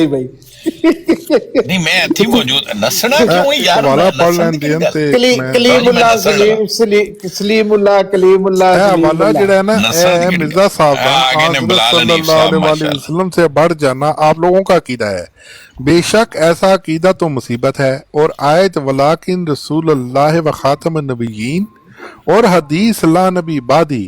بھائی نہیں میں اتھی موجود نسنا کیوں یار حوالہ پڑھ لین دین تے کلیم اللہ سلیم اللہ کلیم اللہ حوالہ جڑا ہے نا اے مرزا صاحب حضرت صلی اللہ علیہ وسلم سے بڑھ جانا آپ لوگوں کا عقیدہ ہے. بے شک ایسا عقیدہ تو مصیبت ہے. اور آیت ولیکن رسول اللہ و خاتم النبیین اور حدیث لا نبی بعدی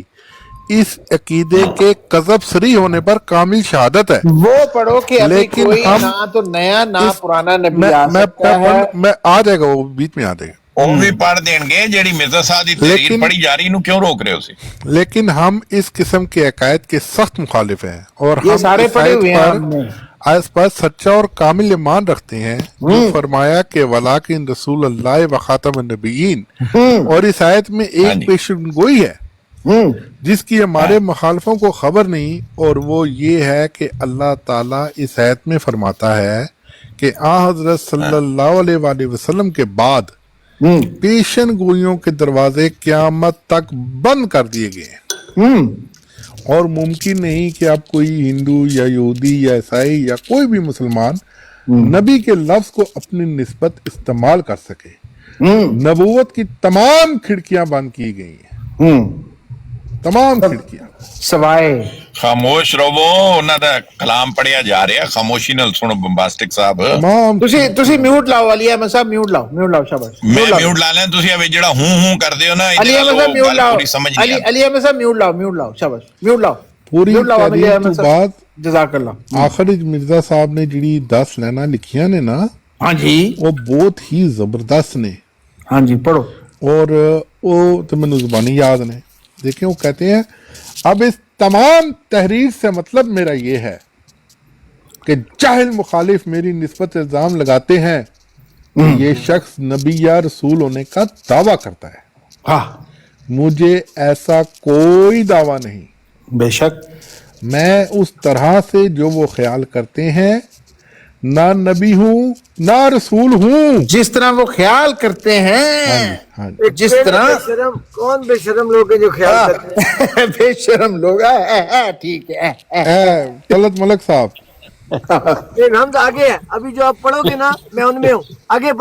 اس عقیدے کے قذب سری ہونے پر کامل شہادت ہے. وہ پڑھو کہ ابھی لیکن کوئی ہم نہ تو نیا نہ پرانا نبی آ سکتا ہے. میں آ جائے گا وہ بیچ میں آ جائے گا. وہ بھی پڑھ دیں گے جیڑی مرزا صاحب دی تحریر پڑھی جا رہی نو کیوں روک رہے ہو سی؟ لیکن ہم اس قسم کے عقائد کے سخت مخالف ہیں اور یہ ہم سارے اس پڑھے آیت ہوئے ہیں ہم نے. اس پر سچا اور کامل ایمان رکھتے ہیں جو فرمایا کہ ولیکن رسول اللہ و خاتم النبیین اور اس آیت میں ایک پیشن گوئی ہے جس کی ہمارے مخالفوں کو خبر نہیں، اور وہ یہ ہے کہ اللہ تعالیٰ اس آیت میں فرماتا ہے کہ آن حضرت صلی اللہ علیہ وآلہ وسلم کے بعد پیشن گوئیوں کے دروازے قیامت تک بند کر دیے گئے ہیں، اور ممکن نہیں کہ اب کوئی ہندو یا یہودی یا عیسائی یا کوئی بھی مسلمان نبی کے لفظ کو اپنی نسبت استعمال کر سکے. نبوت کی تمام کھڑکیاں بند کی گئی ہیں، تمام کھڑکیاں سوائے خاموش رہو، انہاں دا کلام پڑھیا جا رہا، خاموشی نال سنو بمباسٹک صاحب. تمام تسی میوٹ لاؤ، علی احمد صاحب میوٹ لاؤ شاباش. میں میوٹ لا لیں تسی ابھی جڑا ہوں کر دیو نا علی احمد صاحب میوٹ لاؤ، پوری سمجھ نہیں آتی. علی احمد صاحب میوٹ لاؤ شاباش میوٹ لاؤ پوری میوٹ لاؤ علی تحریر احمد تو صاحب بعد جزاک اللہ. آخر مرزا صاحب نے جڑی 10 لائناں لکھیاں نے نا ہاں جی وہ بہت ہی زبردست نے، ہاں جی پڑھو. اور وہ تو مینوں زبانی یاد نے. دیکھیں وہ کہتے ہیں اب اس تمام تحریر سے مطلب میرا یہ ہے کہ جاہل مخالف میری نسبت الزام لگاتے ہیں کہ یہ شخص نبی یا رسول ہونے کا دعویٰ کرتا ہے. ہاں مجھے ایسا کوئی دعویٰ نہیں، بے شک میں اس طرح سے جو وہ خیال کرتے ہیں نہ نبی ہوں نہ رسول ہوں. جس طرح وہ خیال کرتے ہیں، ہاں جی جس طرح کون بے شرم لوگ ہیں جو خیال کرتے ہیں؟ بے شرم لوگ ٹھیک ہے. طلعت ملک صاحب لیکن ہم تو آگے ہیں، ابھی جو آپ پڑھو گے نا میں ان میں ہوں. آگے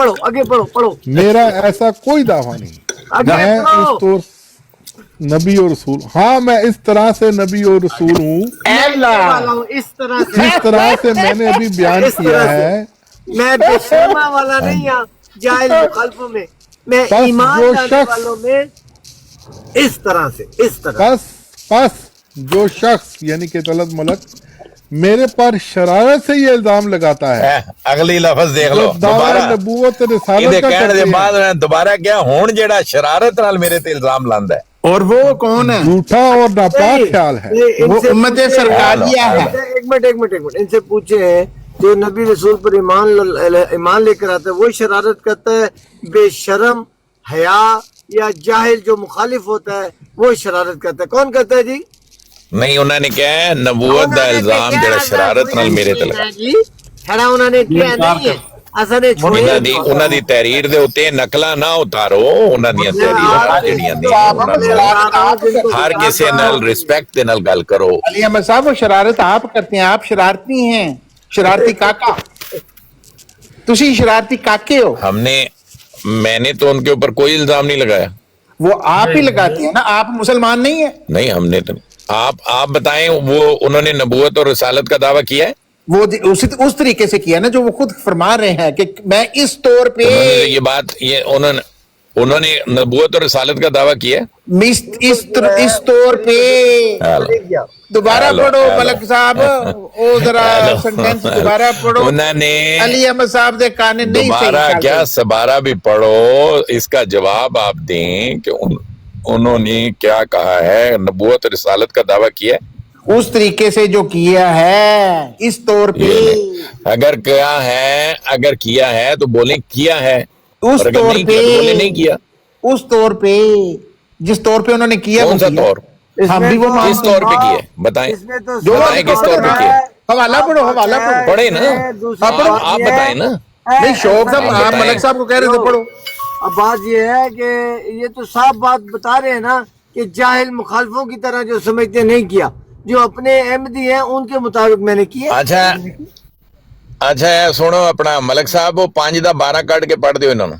پڑھو میرا ایسا کوئی دعویٰ نہیں، آگے میں پڑھو. اس طور نبی اور رسول، ہاں میں اس طرح سے نبی اور رسول ہوں اس طرح سے جس طرح سے میں نے ابھی بیان کیا ہے. میں بے شرما والا نہیں ہوں جاہل مخالفوں میں، میں بس ایمان جو لانے شخص- والوں میں اس طرح بس جو شخص یعنی کہ طلعت ملک میرے پر شرارت سے یہ الزام لگاتا ہے، اگلی لفظ دیکھ جو لو دعویٰ دوبارہ نبوت یہ رسالت کا کہنے کرتے دے ہیں، بعد دوبارہ کیا ہون جیڑا شرارت نال میرے تے الزام لاندا ہے. اور وہ کون ہے؟ جھوٹا اور ناپاک خیال ہے. ان وہ سے امت پوچھیں- سرکاریہ ہے. ایک منٹ ان سے پوچھیں جو نبی رسول پر ایمان لے کر آتا ہے وہ شرارت کرتا ہے؟ بے شرم حیا یا جاہل جو مخالف ہوتا ہے وہ شرارت کرتا ہے؟ کون کرتا ہے جی؟ نہیں انہوں نے کیا ہے نبوت دا الزام جڑا شرارت نال میرے تے لگا. جی کھڑا انہوں نے کیا نہیں ہے، اصل نے چھوڑے انہاں دی تحریر دے اوتے نقلاں نہ اتارو، انہاں دی تحریراں جڑیاں نے ہر کسی نال رسپیکٹ دے نال گل کرو. علی احمد صاحب وہ شرارت آپ کرتے ہیں، آپ شرارتی ہیں، شرارتی کاکا. تسی شرارتی کاکے ہو. میں نے تو ان کے اوپر کوئی الزام نہیں لگایا. وہ آپ ہی لگاتے ہیں نا، آپ مسلمان نہیں ہیں. نہیں ہم نے تو آپ بتائیں وہ انہوں نے نبوت اور رسالت کا دعویٰ کیا ہے؟ وہ اس طریقے سے کیا نا جو وہ خود فرما رہے ہیں کہ میں اس طور پہ انہوں نے یہ بات انہوں نے نبوت اور رسالت کا دعویٰ کیا ہے؟ اس طور پہ دوبارہ ہیلو، پڑھو ہیلو۔ ملک صاحب، او ذرا سنٹینس دوبارہ پڑھو. انہوں نے علی احمد صاحب دے کانے نہیں دوبارہ صحیح کیا سبارہ بھی پڑھو، اس کا جواب آپ دیں کہ انہوں نے کیا کہا ہے، نبوت اور رسالت کا دعویٰ کیا ہے؟ اس طریقے سے جو کیا ہے اس طور پہ. اگر کیا ہے تو بولیں کیا ہے، اس اور اگر طور نہیں پہ کیا تو بولیں نہیں کیا. اس طور پہ جس طور پہ انہوں نے کیا کون وہ سا کیا. طور؟ ہم بھی وہ کس مانتے طور ہیں. پہ کیا ہے بتائیں، اس میں تو بتائیں کس طور پہ کیا ہے؟ حوالہ پڑھو، حوالہ پڑھو. پڑھے نا آپ بتائیں نا. نہیں شوق صاحب آپ آپ بتائیں. ملک صاحب کو کہہ رہے تھے پڑھو. اب بات یہ ہے کہ یہ تو صاف بات بتا رہے ہیں نا کہ جاہل مخالفوں کی طرح جو سمجھتے نہیں کیا، جو اپنے احمدی ہیں ان کے مطابق میں نے کیا. اچھا ਅੱਛਾ ਇਹ ਸੁਣੋ ਆਪਣਾ ਮਲਕ ਸਾਹਿਬ, ਉਹ 5 ਦਾ 12 ਕੱਢ ਕੇ ਪੜ੍ਹ ਦਿਓ ਇਹਨਾਂ ਨੂੰ।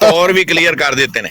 ਤੌਰ ਵੀ ਕਲੀਅਰ ਕਰ ਦਿੱਤੇ ਨੇ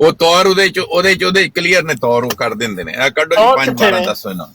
ਉਹ ਤੌਰ ਉਹਦੇ 'ਚ ਕਲੀਅਰ ਨੇ, ਤੌਰ ਉਹ ਕਰ ਦਿੰਦੇ ਨੇ। ਇਹ ਕੱਢੋ ਜੀ ਤੌਰ 5 ਕਿੱਥੇ 12 ਨੇ? ਦੱਸੋ ਇਹਨਾਂ ਨੂੰ।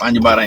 5 12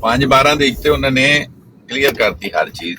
5 12 ਦੇ ਉੱਤੇ ਉਹਨਾਂ ਨੇ ਕਲੀਅਰ ਕਰਤੀ ਹਰ ਚੀਜ਼।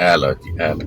ਇਹ ਲਓ ਜੀ, ਇਹ ਲਓ,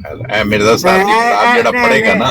ਇਹ ਲਓ। ਇਹ ਮਿਰਜ਼ਾ ਸਾਹਿਬ ਦੀ ਕਿਤਾਬ ਜਿਹੜਾ ਪੜ੍ਹੇਗਾ ਨਾ,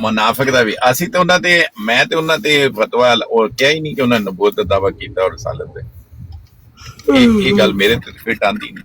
ਮੁਨਾਫਿਕ ਦਾ ਵੀ। ਅਸੀਂ ਤੇ ਉਹਨਾਂ ਤੇ, ਮੈਂ ਤੇ ਉਹਨਾਂ ਤੇ ਫਤਵਾ ਉਹ ਕਿਹਾ ਹੀ ਨਹੀਂ ਕਿ ਉਹਨਾਂ ਨੇ ਨਬੂਵਤ ਦਾ ਦਾਵਾ ਕੀਤਾ ਔਰ ਰਸਾਲਤ ਦੇ। ਇਹ ਗੱਲ ਮੇਰੇ ਤੇ ਫਿੱਟ ਆਂਦੀ ਨਹੀਂ।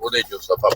ਉਹਦੇ ਚੋਂ ਸਫਾ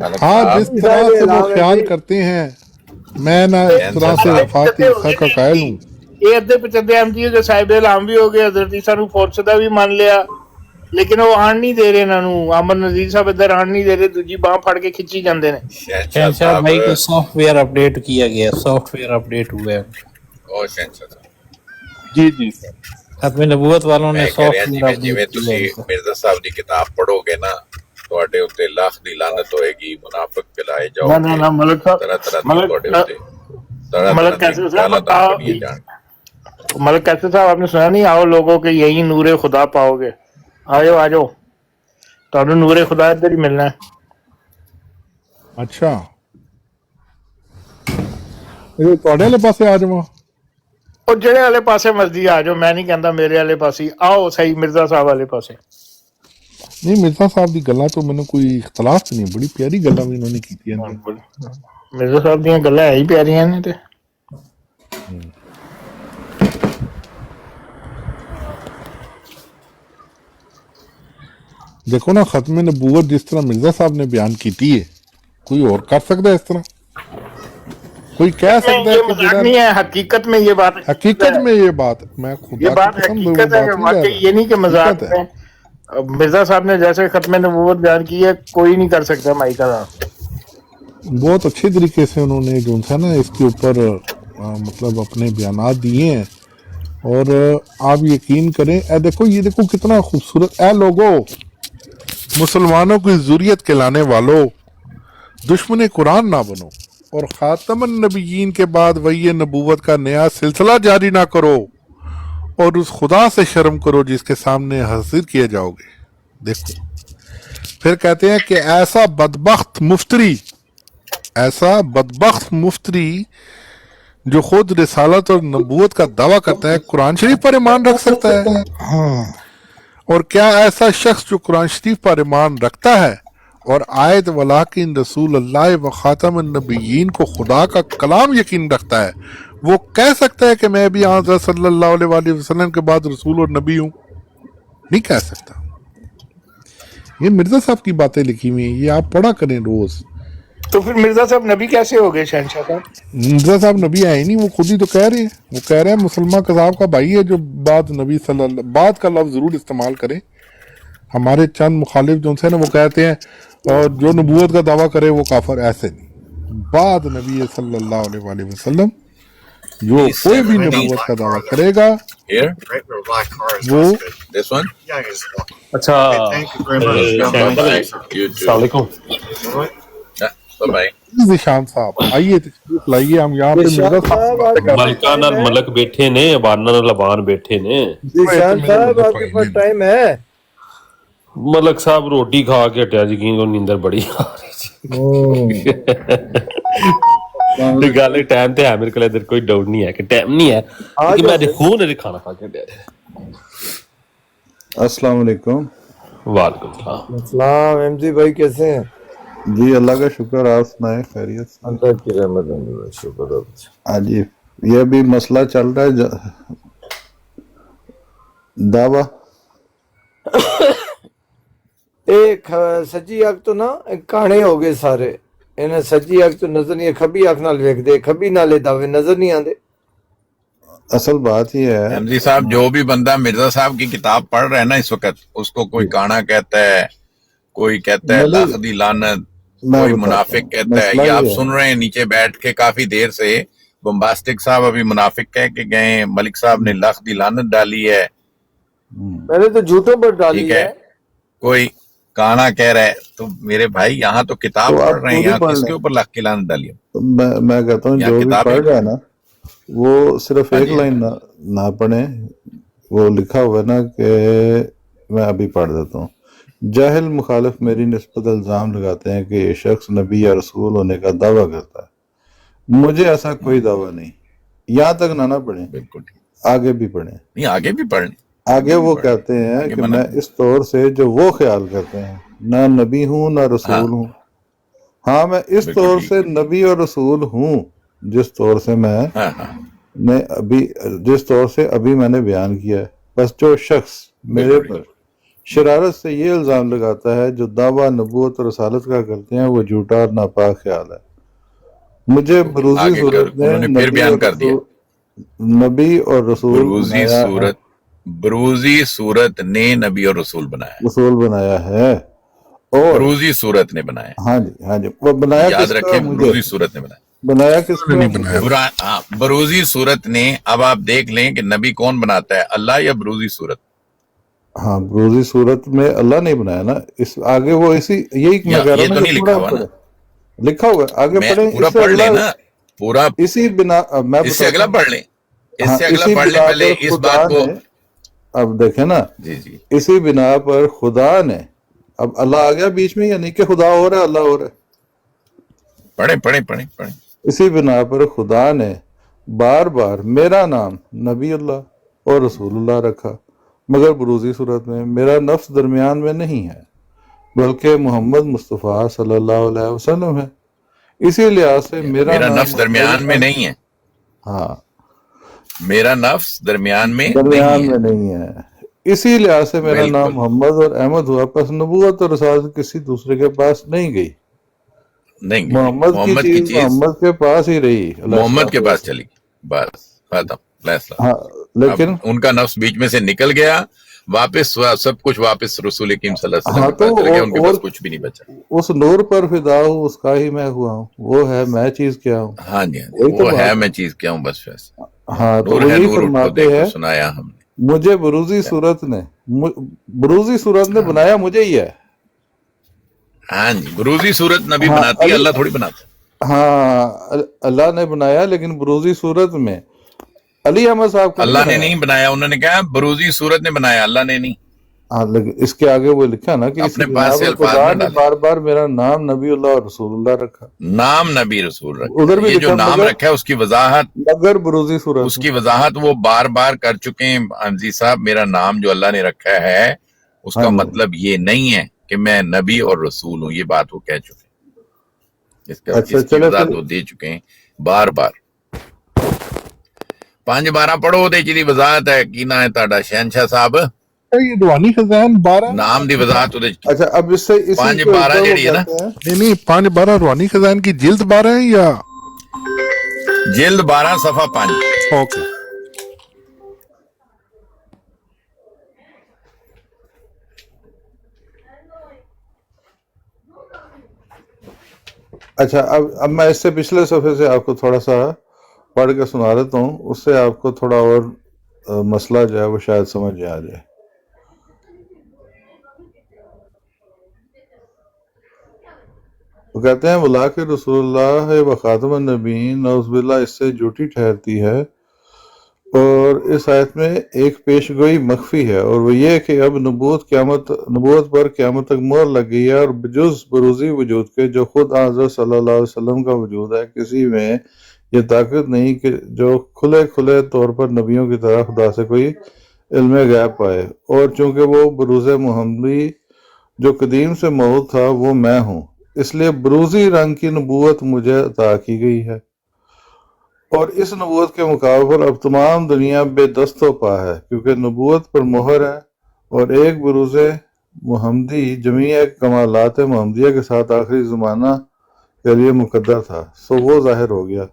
ملک ہاں صاحب جس طرح سے وہ خیال کرتے ہیں میں نہ اس طرح سے وفاقی حصہ کا قائل ہوں. یہ ادھے پچھدے احمدی کے صاحب الہام بھی ہو گئے, حضرت عیسیٰ نو فورشدہ بھی مان لیا, لیکن وہ آن نہیں دے رہے انہاں نو. احمد نذیر صاحب ادھر آن نہیں دے رہے, دوجی باں پھڑ کے کھچی جاندے نے. شہنشاہ شہنشاہ صاحب بھائی کو سافٹ ویئر اپڈیٹ کیا گیا, سافٹ ویئر اپڈیٹ ہوا ہے. اور شہنشاہ صاحب جی جی سر. ختم نبوت والوں نے میں کہہ رہا سافٹ ویئر جی اپڈیٹ کیا تسی ہے. مرزا صاحب دی کتاب پڑھو گے نا تواڈے اوتے لاکھ دی لعنت ہوئے گی, منافق پلائے جاؤ نہ نہ گے, نہ ملک صاحب, طرح طرح دی تواڈے اوتے طرح ملک طرح کیسے دی صاحب گالاں پڑھیے جان. ملک کیسے صاحب آپ نے سنا نہیں, آؤ لوگوں کہ یہی نور خدا پاؤ گے. آجو آجو, تانوں نور خدا ادھر ہی ملنا ہے. اچھا یہ تواڈے والے پاسے آ جاواں. اور جڑے والے پاسے مرضی آ جاؤ, میں نہیں کہندا میرے والے پاسے آؤ, صحیح مرزا صاحب والے پاسے. نہیں مرزا صاحب دی گلاں تو مینوں کوئی اختلاف نہیں, بڑی پیاری گلاں بھی انہوں نے کیتیاں نے. مرزا صاحب دیاں گلاں ہے ہی پیاریاں نے. تے دیکھو نا ختم نبوت جس طرح مرزا صاحب نے بیان کیتی ہے, کوئی اور کر سکتا ہے اس طرح؟ کوئی کہہ سکتا ہے یہ کہ مذاق جناب نہیں ہے, حقیقت میں یہ بات حقیقت میں یہ بات میں یہ خدا بات کی قسم حقیقت ہے. بات نہیں واقعی کر یہ نہیں کہ مذاق حقیقت ہے. میں. مرزا صاحب نے جیسے ختم نبوت بیان کی ہے, کوئی نہیں کر سکتا مائی کا صاحب. بہت اچھے طریقے سے انہوں نے جو ہے نا اس کے اوپر مطلب اپنے بیانات دیے ہیں, اور آپ یقین کریں اے دیکھو, یہ دیکھو کتنا خوبصورت. اے لوگو, مسلمانوں کی ذریت کے لانے والوں, دشمن قرآن نہ بنو اور خاتم النبیین کے بعد وحی نبوت کا نیا سلسلہ جاری نہ کرو, اور اس خدا سے شرم کرو جس کے سامنے حاضر کیے جاؤ گے. دیکھو پھر کہتے ہیں کہ ایسا بدبخت مفتری جو خود رسالت اور نبوت کا دعویٰ کرتا ہے قرآن شریف پر ایمان رکھ سکتا ہے؟ اور کیا ایسا شخص جو قرآن شریف پر ایمان رکھتا ہے اور آیت ولیکن رسول اللہ و خاتم النبیین کو خدا کا کلام یقین رکھتا ہے, وہ کہہ سکتا ہے کہ میں بھی حضرت صلی اللہ علیہ وآلہ وسلم کے بعد رسول اور نبی ہوں؟ نہیں کہہ سکتا. یہ مرزا صاحب کی باتیں لکھی ہوئی ہیں, یہ آپ پڑھا کریں روز. تو پھر مرزا صاحب نبی کیسے ہو گئے شہنشاہ صاحب؟ مرزا صاحب نبی آئے نہیں, وہ خود ہی تو کہہ رہے ہیں. وہ کہہ رہے ہیں مسلمان کذاب کا بھائی ہے جو بعد نبی صلی اللہ, بعد کا لفظ ضرور استعمال کرے. ہمارے چند مخالف جو ہیں نا وہ کہتے ہیں اور جو نبوت کا دعویٰ کرے وہ کافر. ایسے نہیں, بعد نبی صلی اللہ علیہ وآلہ وسلم جو کوئی بھی نبوت کا دعویٰ کرے گا Here, وہ this one. اچھا You too. السلام علیکم. Bye bye. ذیشان صاحب آئیے تشریف لائیے, ہم یہاں پہ مرزا صاحب ملکہ نال ملک بیٹھے نے, ابانا نال ابان بیٹھے نے. ذیشان صاحب آپ کے پاس ٹائم ہے؟ ملک صاحب روٹی کھا کے ہٹیا جی, کی نیندر بڑی آ رہی جی. گل ٹائم تے ہے میرے کو, ادھر کوئی ڈاؤٹ نہیں ہے کہ ٹائم نہیں ہے, لیکن میں خون ادھر کھانا کھا کے ہٹیا. السلام علیکم. وعلیکم السلام. السلام. ایم جی بھائی کیسے ہیں؟ جی اللہ کا شکر, آپ سنائیں خیریت سے؟ اللہ کی رحمت ہے, شکر. ہاں جی, یہ بھی مسئلہ چل رہا ہے دعویٰ. ایک سجی اک تو نا کانے ہو گئے سارے, انہیں سجی اک تو نظر نہیں, کھبی اک نال ویکھ دے, کھبی نالے دعوے نظر نہیں آندے. اصل بات یہ ہے احمدی صاحب, جو بھی بندہ مرزا صاحب کی کتاب پڑھ رہا ہے نا اس وقت, اس کو کوئی کانا کہتا ہے, کوئی کہتا ہے لاکھ دی لعنت, کوئی منافق کہتا ہے. یہ آپ سن رہے ہیں نیچے بیٹھ کے کافی دیر سے, بمباسٹک صاحب ابھی منافق کہہ کے گئے, ملک صاحب نے لاکھ دی لعنت ڈالی ہے. میں نے تو جھوٹوں پر ڈالی ٹھیک ہے, کوئی کانا کہہ رہا ہے. تو میرے بھائی یہاں تو کتاب تو آپ پڑھ رہے ہیں, پوری یہاں پڑھ کس لیں. کے اوپر لاکھ کی لعنت ڈالی ہے؟ میں کہتا ہوں یہاں جو بھی کتاب پڑھ رہا ہے نا وہ صرف ایک جی. لائن نہ پڑھیں. وہ لکھا ہوا ہے نا کہ میں ابھی پڑھ دیتا ہوں. جاہل مخالف میری نسبت الزام لگاتے ہیں کہ یہ شخص نبی یا رسول ہونے کا دعویٰ کرتا ہے. مجھے ایسا کوئی دعویٰ نہیں. یہاں تک نہ پڑھیں, بالکل ٹھیک. آگے بھی پڑھیں. نہیں آگے بھی پڑھیں. آگے وہ کہتے ہیں کہ میں اس طور سے جو وہ خیال کرتے ہیں, نہ نبی ہوں نہ رسول ہوں. ہاں میں اس طور سے نبی اور رسول ہوں جس طور سے جس طور سے ابھی میں نے بیان کیا ہے. بس جو شخص میرے پر شرارت سے یہ الزام لگاتا ہے جو دعویٰ نبوت اور رسالت کا کرتے ہیں وہ جھوٹا اور ناپاک خیال ہے۔ مجھے بروزی آگے صورت میں انہوں نے پھر بیان کر دیا، نبی اور رسول بروزی صورت نے نبی اور رسول بنایا ہے اور بروزی صورت نے بنایا، ہاں جی ہاں جی، وہ بنایا یاد کس کا؟ رکھیں، مجھے بروزی صورت نے بنایا، بنایا کس کا؟ نہیں بنایا۔ ہاں، بروزی صورت نے۔ اب آپ دیکھ لیں کہ نبی کون بناتا ہے، اللہ یا بروزی صورت؟ ہاں، بروزی صورت میں اللہ نہیں بنایا نا، اس آگے وہ اسی یہی میں کہہ رہا یہ ہوں تو نا نہیں کہ لکھا پورا ہوا نا، پڑھیں، لکھا ہوا ہے، آگے میں پڑھیں، پورا اس سے پڑھ لیں اگلا نا، پورا اسی بنا میں اس سے بتاتا اگلا ہوں، پڑھ لیں، اس ہاں سے اگلا اسی پڑھ لیں بنا پہلے پر اس خدا بات کو۔ نے، اب دیکھیں نا، جی جی، اسی بنا پر خدا نے، اب اللہ آ گیا بیچ میں یا نہیں کہ خدا ہو رہا ہے اللہ ہو رہا ہے؟ پڑھیں۔ اسی بنا پر خدا نے بار بار میرا نام نبی اللہ اور رسول اللہ رکھا، مگر بروزی صورت میں میرا نفس درمیان میں نہیں ہے بلکہ محمد مصطفیٰ صلی اللہ علیہ وسلم ہے، اسی لحاظ سے میرا میرا نام نفس درمیان میں نہیں ہے، ہاں میرا نفس درمیان میں نہیں درمیان ہے، میں نہیں ہے، اسی لحاظ سے میرا نام بالکل محمد اور احمد ہوا، پس نبوت اور رسالت کسی دوسرے کے پاس نہیں گئی، نہیں گئی، محمد کی محمد کی چیز چیز محمد کے پاس ہی رہی علیہ محمد کے الصلوۃ پاس والسلام۔ چلی گئی، بس ختم فیصلہ۔ ہاں اب لیکن ان کا نفس بیچ میں سے نکل گیا، واپس سب کچھ واپس رسول کریم صلی اللہ علیہ وسلم ہاں کے تو پاس چل گیا، ان کے پاس کچھ بھی نہیں بچا۔ اس نور پر فدا ہوں، اس کا ہی میں ہوا ہوں، وہ ہے میں چیز کیا ہوں، ہاں جی، وہی تو وہ ہے بات میں چیز کیا ہوں، بس فیصلہ۔ ہاں تو نور وہ ہے، یہی نور اٹھو فرماتے دیکھو، ہیں سنایا ہم نے۔ مجھے بروزی صورت نے ہاں بنایا مجھے ہی ہے۔ ہاں جی، بروزی صورت نبی ہاں بناتی ہے، اللہ تھوڑی بناتا ہے۔ ہاں اللہ نے بنایا، لیکن بروزی صورت میں علی احمد صاحب کو نہیں اللہ نے بنایا۔ نہیں بنایا، انہوں نے کہا بروزی صورت نے بنایا، اللہ نے نہیں۔ ہاں لیکن اس کے آگے وہ لکھا نا کہ اسی اپنے بنا پاس سے پر الفاظ خدا نہ نے ڈالیں، بار بار میرا نام نبی اللہ اور رسول اللہ رکھا، نام نبی رسول رکھا ادھر ہے، بھی یہ جو لکھا نام رکھا ہے اس کی وضاحت، مگر بروزی صورت میں۔ وہ بار بار کر چکے ہیں عزیز صاحب۔ میرا نام جو اللہ نے رکھا ہے اس ہاں کا جی مطلب یہ نہیں ہے کہ میں نبی اور رسول ہوں، یہ بات وہ کہہ چکے ہیں، اچھا اس کی چلے وضاحت پھر وہ دے چکے ہیں بار بار۔ 5:12 پڑھو، وہ جی وضاحت ہے کی نہ ہے تہاڈا شہنشاہ صاحب، یہ روحانی خزائن 12 نام دی وضاحت وہ اچھا اب اس سے اسی کے 5:12 اوپر وہ جڑی ہے نا، کہتے ہیں نہیں 5:12 روحانی خزائن کی جلد 12 ہے یا جلد 12 صفحہ 5۔ اوکے؟ اچھا اب میں اس سے پچھلے صفحے سے آپ کو تھوڑا سا پڑھ کے سنا دیتا ہوں، اس سے آپ کو تھوڑا اور مسئلہ جو ہے وہ شاید سمجھ آ جائے۔ وہ کہتے ہیں ولاک رسول اللہ و خاتم النبیین، نعوذ باللہ اس سے جھوٹی ٹھہرتی ہے، اور اس آیت میں ایک پیش گوئی مخفی ہے، اور وہ یہ کہ اب نبوت پر قیامت تک مہر لگ گئی ہے، اور بجز بروزی وجود کے جو خود حضرت صلی اللہ علیہ وسلم کا وجود ہے، کسی میں یہ طاقت نہیں کہ جو کھلے طور پر نبیوں کی طرح خدا سے کوئی علم غیب پائے، اور چونکہ وہ بروز محمدی جو قدیم سے موجود تھا وہ میں ہوں، اس لیے بروزی رنگ کی نبوت مجھے عطا کی گئی ہے، اور اس نبوت کے مقابل پر اب تمام دنیا بے دست و پا ہے، کیونکہ نبوت پر مہر ہے، اور ایک بروز محمدی جمیع کمالات محمدیہ کے ساتھ آخری زمانہ کے لیے مقدر تھا، سو وہ ظاہر ہو گیا۔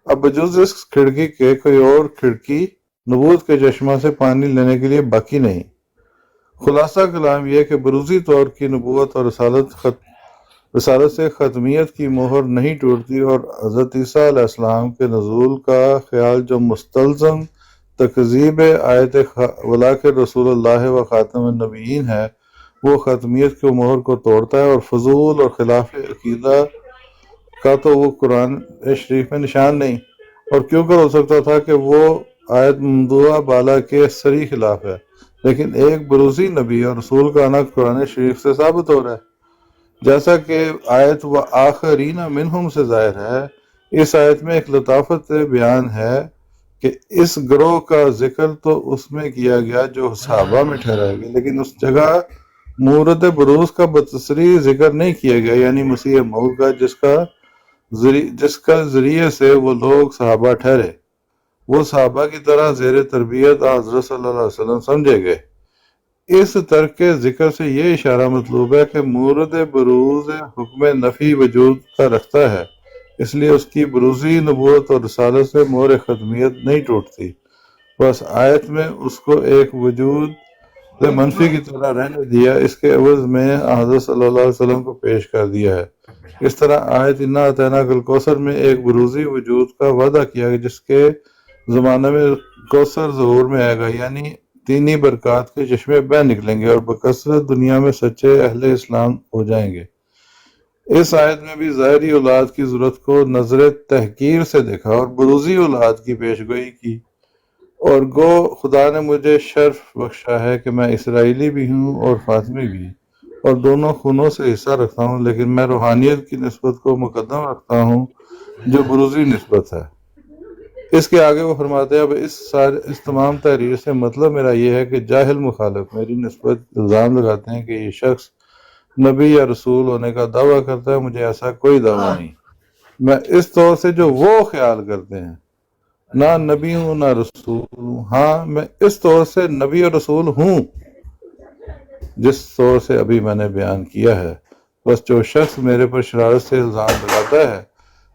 اب بجز اس کھڑکی کے کوئی اور کھڑکی نبوت کے چشمہ سے پانی لینے کے لیے باقی نہیں۔ خلاصہ کلام یہ کہ بروزی طور کی نبوت اور رسالت سے ختمیت کی مہر نہیں ٹوٹتی، اور حضرت عیسیٰ علیہ السلام کے نزول کا خیال جو مستلزم تکذیب آیت ولاک رسول اللہ و خاتم النبیین ہے، وہ ختمیت کی مہر کو توڑتا ہے، اور فضول اور خلاف عقیدہ کا تو وہ قرآن شریف میں نشان نہیں، اور کیوں کر ہو سکتا تھا کہ وہ آیت ممدوحہ بالا کے صریح خلاف ہے، لیکن ایک بروزی نبی اور رسول کا آنا قرآن شریف سے ثابت ہو رہا ہے، جیسا کہ آیت و آخرین منہم سے ظاہر ہے۔ اس آیت میں ایک لطافت بیان ہے کہ اس گروہ کا ذکر تو اس میں کیا گیا جو صحابہ میں ٹھہرائے گئے، لیکن اس جگہ مورد بروز کا بتصریح ذکر نہیں کیا گیا، یعنی مسیح موعود کا، جس کا ذریعے سے وہ لوگ صحابہ ٹھہرے، وہ صحابہ کی طرح زیر تربیت حضرت صلی اللہ علیہ وسلم سمجھے گئے، اس ترک ذکر سے یہ اشارہ مطلوب ہے کہ مورد بروز حکم نفی وجود کا رکھتا ہے، اس لیے اس کی بروزی نبوت اور رسالت سے مہر ختمیت نہیں ٹوٹتی، بس آیت میں اس کو ایک وجود منفی کی طرح رہنے دیا، اس کے عوض میں حضرت صلی اللہ علیہ وسلم کو پیش کر دیا ہے۔ اس طرح آیت انا اعطیناک الکوثر میں ایک بروزی وجود کا وعدہ کیا کہ جس کے زمانے میں کوثر ظہور میں آئے گا، یعنی دینی برکات کے چشمے بہہ نکلیں گے اور بکثرت دنیا میں سچے اہل اسلام ہو جائیں گے۔ اس آیت میں بھی ظاہری اولاد کی ضرورت کو نظر تحقیر سے دیکھا اور بروزی اولاد کی پیشگوئی کی، اور گو خدا نے مجھے شرف بخشا ہے کہ میں اسرائیلی بھی ہوں اور فاطمی بھی، اور دونوں خونوں سے حصہ رکھتا ہوں، لیکن میں روحانیت کی نسبت کو مقدم رکھتا ہوں جو بروزی نسبت ہے۔ اس کے آگے وہ فرماتے ہیں اب اس تمام تحریر سے مطلب میرا یہ ہے کہ جاہل مخالف میری نسبت الزام لگاتے ہیں کہ یہ شخص نبی یا رسول ہونے کا دعویٰ کرتا ہے، مجھے ایسا کوئی دعویٰ نہیں، میں اس طور سے جو وہ خیال کرتے ہیں نہ نبی ہوں نہ رسول ہوں، ہاں میں اس طور سے نبی اور رسول ہوں جس طور سے ابھی میں نے بیان کیا ہے، بس جو شخص میرے پر شرارت سے الزام لگاتا ہے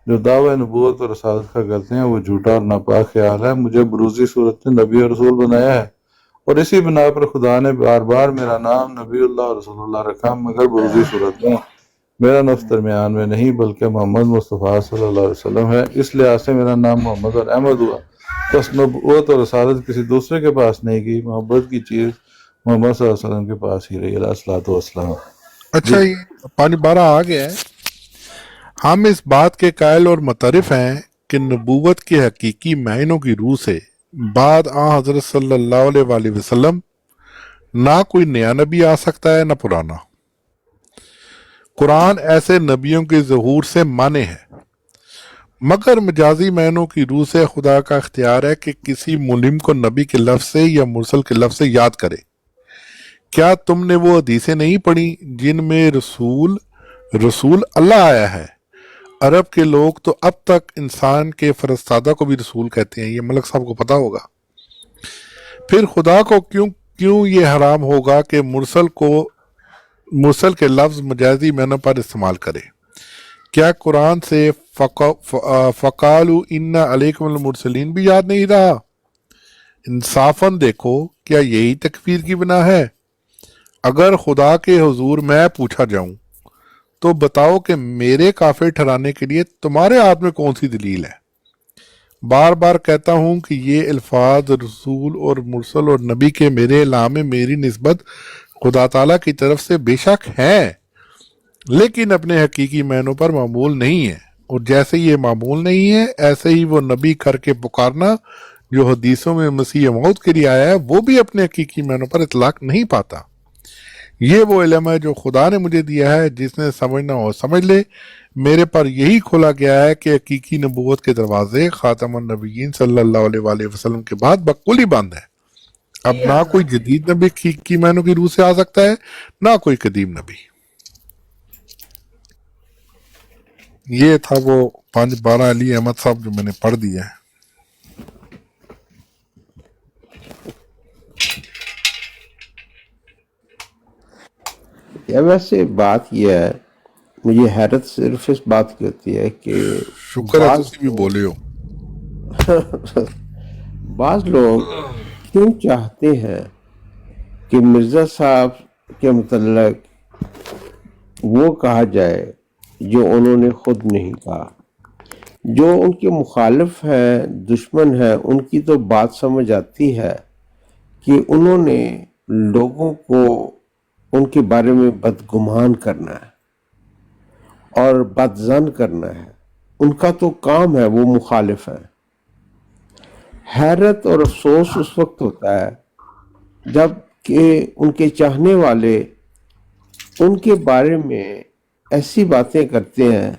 جو دعوی نبوت اور رسالت کا کرتے ہیں وہ جھوٹا اور ناپاک خیال ہے، مجھے بروزی صورت میں نبی اور رسول بنایا ہے، اور اسی بنا پر خدا نے بار بار میرا نام نبی اللہ اور رسول اللہ رکھا، مگر بروزی صورت میں میرا نفس درمیان میں نہیں بلکہ محمد مصطفیٰ صلی اللہ علیہ وسلم ہے، اس لحاظ سے میرا نام محمد اور احمد ہوا، بس نبوت اور رسالت کسی دوسرے کے پاس نہیں گئی، محبت کی چیز محمد صلی اللہ علیہ وسلم کے پاس ہی رہی، علیہ الصلوۃ والسلام۔ اچھا، یہ پانی 12 آ گیا ہے۔ ہم اس بات کے قائل اور معترف ہیں کہ نبوت کے حقیقی معنوں کی روح سے بعد حضرت صلی اللہ علیہ وآلہ وسلم نہ کوئی نیا نبی آ سکتا ہے نہ پرانا۔ قرآن ایسے نبیوں کے ظہور سے مانے ہے، مگر مجازی معنوں کی روح سے خدا کا اختیار ہے کہ کسی ملم کو نبی کے لفظ سے یا مرسل کے لفظ سے یاد کرے۔ کیا تم نے وہ حدیثیں نہیں پڑھی جن میں رسول اللہ آیا ہے؟ عرب کے لوگ تو اب تک انسان کے فرستادہ کو بھی رسول کہتے ہیں، یہ ملک صاحب کو پتا ہوگا۔ پھر خدا کو کیوں یہ حرام ہوگا کہ مرسل کے لفظ مجازی معنوں پر استعمال کرے؟ کیا قرآن سے فقالوا ان علیکم المرسلین بھی یاد نہیں رہا؟ انصافاً دیکھو، کیا یہی تکفیر کی بنا ہے؟ اگر خدا کے حضور میں پوچھا جاؤں تو بتاؤ کہ میرے کافر ٹھہرانے کے لیے تمہارے ہاتھ میں کون سی دلیل ہے؟ بار بار کہتا ہوں کہ یہ الفاظ رسول اور مرسل اور نبی کے میرے اعلان میں میری نسبت خدا تعالیٰ کی طرف سے بے شک ہیں، لیکن اپنے حقیقی معنوں پر معمول نہیں ہے، اور جیسے یہ معمول نہیں ہے ایسے ہی وہ نبی کر کے پکارنا جو حدیثوں میں مسیح موعود کے لیے آیا ہے وہ بھی اپنے حقیقی معنوں پر اطلاق نہیں پاتا۔ یہ وہ علم ہے جو خدا نے مجھے دیا ہے، جس نے سمجھنا ہو سمجھ لے۔ میرے پر یہی کھولا گیا ہے کہ حقیقی نبوت کے دروازے خاتم النبیین صلی اللہ علیہ وآلہ وسلم کے بعد بکلی بند ہے۔ اب نہ کوئی جدید نبی حقیقی معنوں کی روح سے آ سکتا ہے، نہ کوئی قدیم نبی۔ یہ تھا وہ 5/12 علی احمد صاحب جو میں نے پڑھ دیا ہے۔ ویسے بات یہ ہے، مجھے حیرت صرف اس بات کی ہوتی ہے کہ شکر ہے تسی بھی بولے ہو۔ بعض لوگ کیوں چاہتے ہیں کہ مرزا صاحب کے متعلق وہ کہا جائے جو انہوں نے خود نہیں کہا۔ جو ان کے مخالف ہیں، دشمن ہیں، ان کی تو بات سمجھ آتی ہے کہ انہوں نے لوگوں کو ان کے بارے میں بدگمان کرنا ہے اور بدظن کرنا ہے، ان کا تو کام ہے، وہ مخالف ہیں۔ حیرت اور افسوس اس وقت ہوتا ہے جب کہ ان کے چاہنے والے ان کے بارے میں ایسی باتیں کرتے ہیں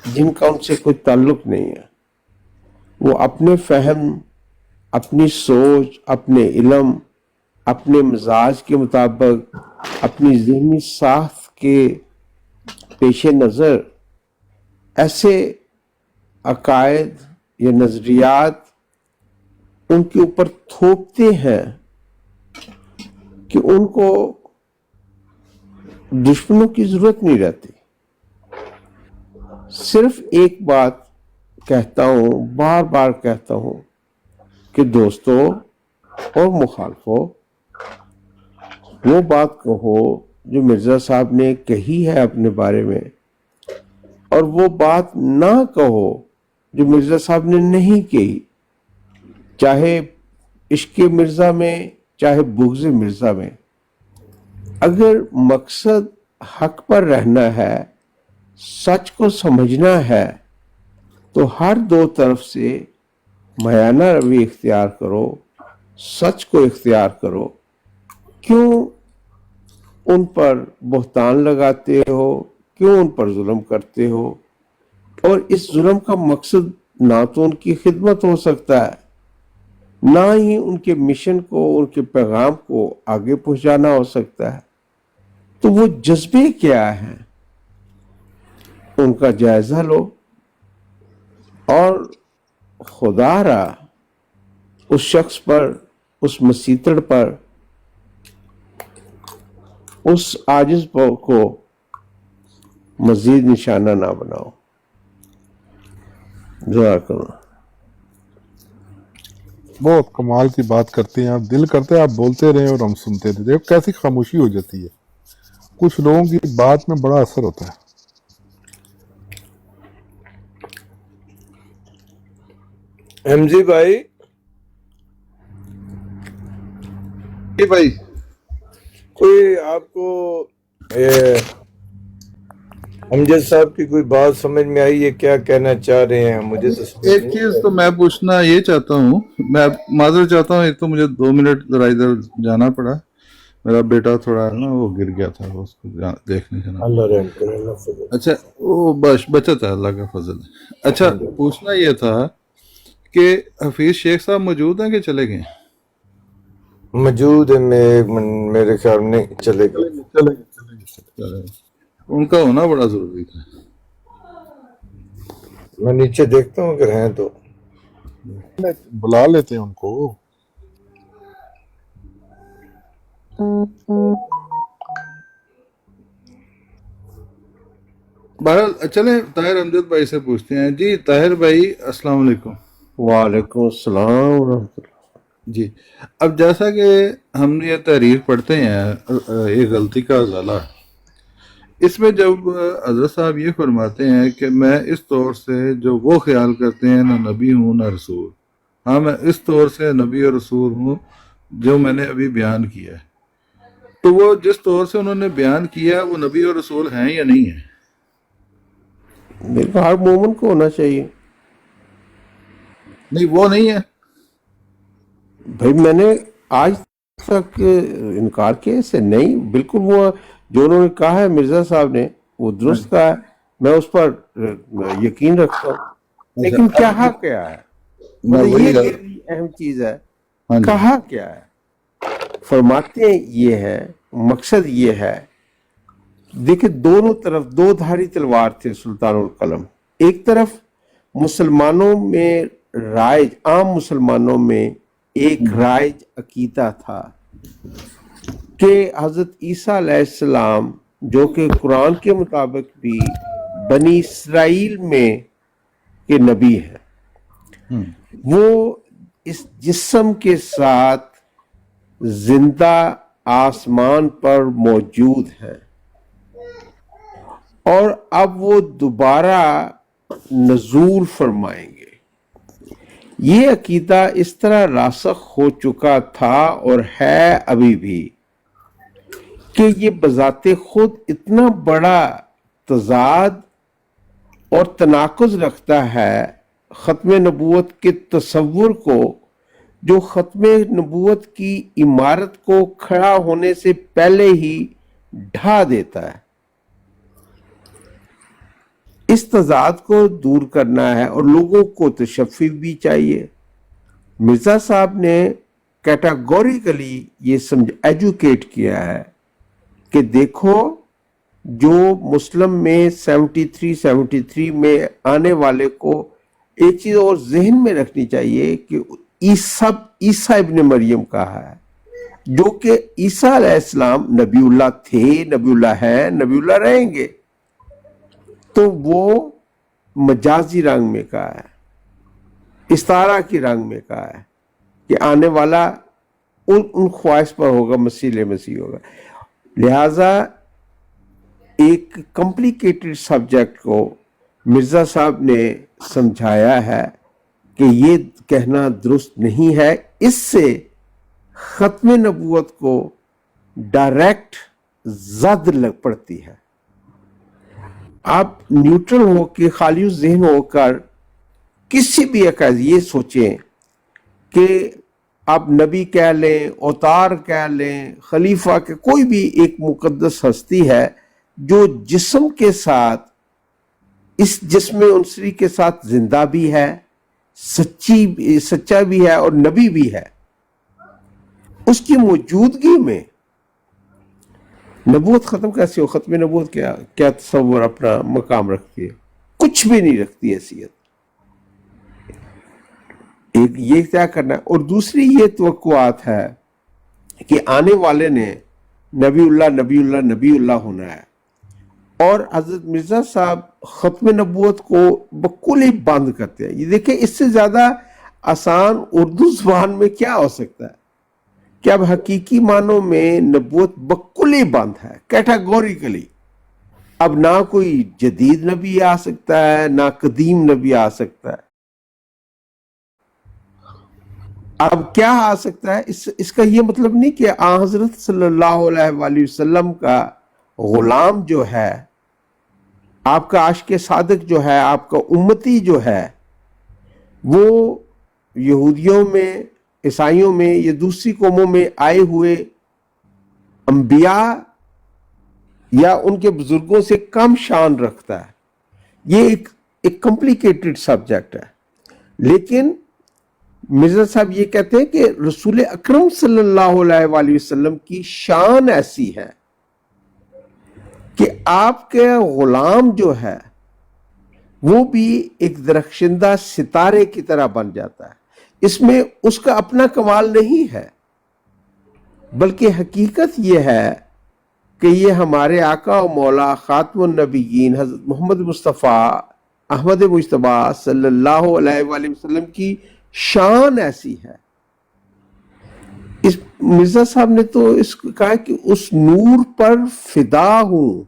جن کا ان سے کوئی تعلق نہیں ہے۔ وہ اپنے فہم، اپنی سوچ، اپنے علم، اپنے مزاج کے مطابق، اپنی ذہنی ساخت کے پیش نظر ایسے عقائد یا نظریات ان کے اوپر تھوپتے ہیں کہ ان کو دشمنوں کی ضرورت نہیں رہتی. صرف ایک بات کہتا ہوں، بار بار کہتا ہوں کہ دوستوں اور مخالفوں، وہ بات کہو جو مرزا صاحب نے کہی ہے اپنے بارے میں، اور وہ بات نہ کہو جو مرزا صاحب نے نہیں کہی، چاہے عشق مرزا میں چاہے بغض مرزا میں. اگر مقصد حق پر رہنا ہے، سچ کو سمجھنا ہے، تو ہر دو طرف سے میانہ روی اختیار کرو، سچ کو اختیار کرو. کیوں ان پر بہتان لگاتے ہو، کیوں ان پر ظلم کرتے ہو؟ اور اس ظلم کا مقصد نہ تو ان کی خدمت ہو سکتا ہے، نہ ہی ان کے مشن کو، ان کے پیغام کو آگے پہنچانا ہو سکتا ہے. تو وہ جذبے کیا ہیں، ان کا جائزہ لو، اور خدا را اس شخص پر، اس مسیطڑ پر، اس عاجز کو مزید نشانہ نہ بناؤ. جزاک اللہ. بہت کمال کی بات کرتے ہیں آپ. دل کرتے ہیں آپ بولتے رہیں اور ہم سنتے رہتے. کیسی خاموشی ہو جاتی ہے. کچھ لوگوں کی بات میں بڑا اثر ہوتا ہے. حمزی بھائی، جی بھائی، کوئی آپ کو امجد صاحب کی کوئی بات سمجھ میں آئی ہے؟ کیا کہنا چاہ رہے ہیں؟ مجھے تو سمجھ ایک نہیں چیز آئی. تو میں پوچھنا یہ چاہتا ہوں، میں معذرت چاہتا ہوں، ایک تو مجھے 2 منٹ ذرا ادھر جانا پڑا. میرا بیٹا تھوڑا ہے نا، وہ گر گیا تھا، اس کو دیکھنے جانا. اللہ رحم کرے، اللہ فضل. اچھا، وہ بچت ہے، اللہ کا فضل ہے. اچھا، پوچھنا یہ تھا کہ حفیظ شیخ صاحب موجود ہیں کہ چلے گئے؟ موجود ہے، میرے خیال نہیں چلے گا. چلے. ان کا ہونا بڑا ضروری تھا. میں نیچے دیکھتا ہوں اگر ہیں تو. بلا لیتے ہیں ان کو. بہرحال چلیں طاہر امجد بھائی سے پوچھتے ہیں. جی طاہر بھائی، السلام علیکم. وعلیکم السلام ورحمۃ اللہ. جی، اب جیسا کہ ہم یہ تحریر پڑھتے ہیں، یہ غلطی کا ازالہ، اس میں جب حضرت صاحب یہ فرماتے ہیں کہ میں اس طور سے جو وہ خیال کرتے ہیں نہ نبی ہوں نہ رسول، ہاں میں اس طور سے نبی اور رسول ہوں جو میں نے ابھی بیان کیا ہے، تو وہ جس طور سے انہوں نے بیان کیا ہے وہ نبی اور رسول ہیں یا نہیں ہیں؟ ہر مومن کو ہونا چاہیے. نہیں، وہ نہیں ہے. بھائی میں نے آج تک انکار کیا اس سے نہیں. بالکل وہ جو انہوں نے کہا ہے مرزا صاحب نے، وہ درست کہا ہے، میں اس پر یقین رکھتا ہوں. لیکن کہا کیا ہے، مطلب یہ اہم چیز ہے. کہا کیا ہے؟ فرماتے ہیں یہ ہے، مقصد یہ ہے. دیکھیں دونوں طرف دو دھاری تلوار تھے سلطان القلم. ایک طرف مسلمانوں میں رائج، عام مسلمانوں میں ایک رائج عقیدہ تھا کہ حضرت عیسیٰ علیہ السلام، جو کہ قرآن کے مطابق بھی بنی اسرائیل میں کے نبی ہیں، وہ اس جسم کے ساتھ زندہ آسمان پر موجود ہیں، اور اب وہ دوبارہ نزول فرمائیں گے. یہ عقیدہ اس طرح راسخ ہو چکا تھا اور ہے ابھی بھی کہ یہ بذات خود اتنا بڑا تضاد اور تناقض رکھتا ہے ختم نبوت کے تصور کو، جو ختم نبوت کی عمارت کو کھڑا ہونے سے پہلے ہی ڈھا دیتا ہے. اس تضاد کو دور کرنا ہے اور لوگوں کو تشفی بھی چاہیے. مرزا صاحب نے کیٹاگوریکلی یہ ایجوکیٹ کیا ہے کہ دیکھو، جو مسلم میں 73 میں آنے والے کو ایک چیز اور ذہن میں رکھنی چاہیے کہ عیسیٰ ابن مریم کہا ہے. جو کہ عیسیٰ علیہ السلام نبی اللہ تھے، نبی اللہ ہیں، نبی اللہ رہیں گے، تو وہ مجازی رنگ میں کہا ہے، استعارہ کی رنگ میں کہا ہے کہ آنے والا ان خواہش پر ہوگا، مسیح ہوگا. لہذا ایک کمپلیکیٹڈ سبجیکٹ کو مرزا صاحب نے سمجھایا ہے کہ یہ کہنا درست نہیں ہے. اس سے ختم نبوت کو ڈائریکٹ زد لگ پڑتی ہے. آپ نیوٹرل ہو کے، خالی ذہن ہو کر کسی بھی عقائد یہ سوچیں کہ آپ نبی کہہ لیں، اوتار کہہ لیں، خلیفہ کے، کوئی بھی ایک مقدس ہستی ہے جو جسم کے ساتھ، اس جسم عنصری کے ساتھ زندہ بھی ہے، سچا بھی ہے اور نبی بھی ہے. اس کی موجودگی میں نبوت ختم کیسے ہو؟ ختم نبوت کیا تصور اپنا مقام رکھتی ہے؟ کچھ بھی نہیں رکھتی حیثیت. ایک یہ طے کرنا ہے، اور دوسری یہ توقعات ہے کہ آنے والے نے نبی اللہ ہونا ہے. اور حضرت مرزا صاحب ختم نبوت کو بکل ہی بند کرتے ہیں. یہ دیکھیں، اس سے زیادہ آسان اردو زبان میں کیا ہو سکتا ہے کہ اب حقیقی معنوں میں نبوت بکل ہی بند ہے، کیٹاگوریکلی. اب نہ کوئی جدید نبی آ سکتا ہے، نہ قدیم نبی آ سکتا ہے. اب کیا آ سکتا ہے؟ اس کا یہ مطلب نہیں کہ حضرت صلی اللہ علیہ وآلہ وسلم کا غلام جو ہے، آپ کا عاشق صادق جو ہے، آپ کا امتی جو ہے، وہ یہودیوں میں، عیسائیوں میں یا دوسری قوموں میں آئے ہوئے انبیاء یا ان کے بزرگوں سے کم شان رکھتا ہے. یہ ایک کمپلیکیٹڈ سبجیکٹ ہے. لیکن مرزا صاحب یہ کہتے ہیں کہ رسول اکرم صلی اللہ علیہ وآلہ وسلم کی شان ایسی ہے کہ آپ کے غلام جو ہے وہ بھی ایک درخشندہ ستارے کی طرح بن جاتا ہے. اس میں اس کا اپنا کمال نہیں ہے، بلکہ حقیقت یہ ہے کہ یہ ہمارے آقا و مولا خاتم النبیین حضرت محمد مصطفیٰ احمد مجتبی صلی اللہ علیہ وآلہ وسلم کی شان ایسی ہے. اس مرزا صاحب نے تو اس کو کہا کہ اس نور پر فدا ہوں،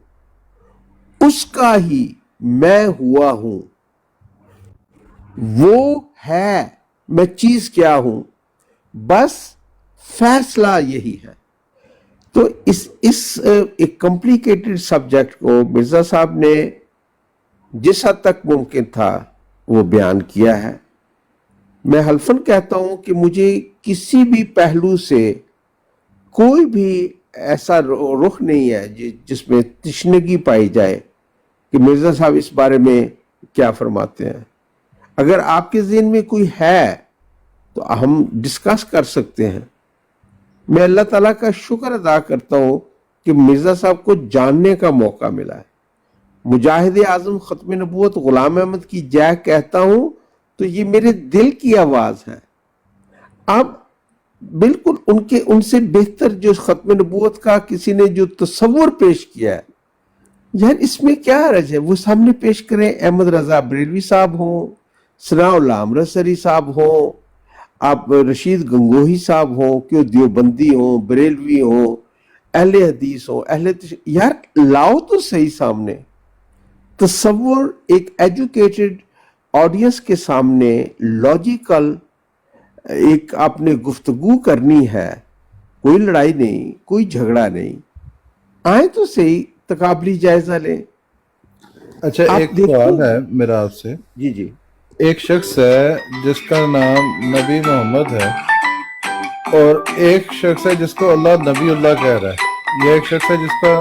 اس کا ہی میں ہوا ہوں. وہ ہے، میں چیز کیا ہوں، بس فیصلہ یہی ہے. تو اس ایک کمپلیکیٹڈ سبجیکٹ کو مرزا صاحب نے جس حد تک ممکن تھا وہ بیان کیا ہے. میں حلفاً کہتا ہوں کہ مجھے کسی بھی پہلو سے کوئی بھی ایسا رخ نہیں ہے جس میں تشنگی پائی جائے کہ مرزا صاحب اس بارے میں کیا فرماتے ہیں. اگر آپ کے ذہن میں کوئی ہے تو ہم ڈسکس کر سکتے ہیں. میں اللہ تعالیٰ کا شکر ادا کرتا ہوں کہ مرزا صاحب کو جاننے کا موقع ملا ہے. مجاہد اعظم ختم نبوت غلام احمد کی جے کہتا ہوں تو یہ میرے دل کی آواز ہے. اب بالکل ان سے بہتر جو ختم نبوت کا کسی نے جو تصور پیش کیا ہے، یار اس میں کیا حرج ہے؟ وہ سامنے پیش کریں. احمد رضا بریلوی صاحب ہوں، ثناء اللہ امرتسری صاحب ہوں، آپ رشید گنگوہی صاحب ہوں، کہ وہ دیوبندی ہوں، بریلوی ہوں، اہل حدیث ہوں، یار لاؤ تو صحیح سامنے. تصور ایک ایجوکیٹڈ آڈینس کے سامنے لاجیکل ایک آپ نے گفتگو کرنی ہے. کوئی لڑائی نہیں، کوئی جھگڑا نہیں. آئیں تو صحیح، تقابلی جائزہ لیں. اچھا، ایک سوال ہے میرا آپ سے. جی ایک شخص ہے جس کا نام نبی محمد ہے، اور ایک شخص ہے جس کو اللہ نبی اللہ کہہ رہا ہے. یہ ایک شخص ہے جس کا،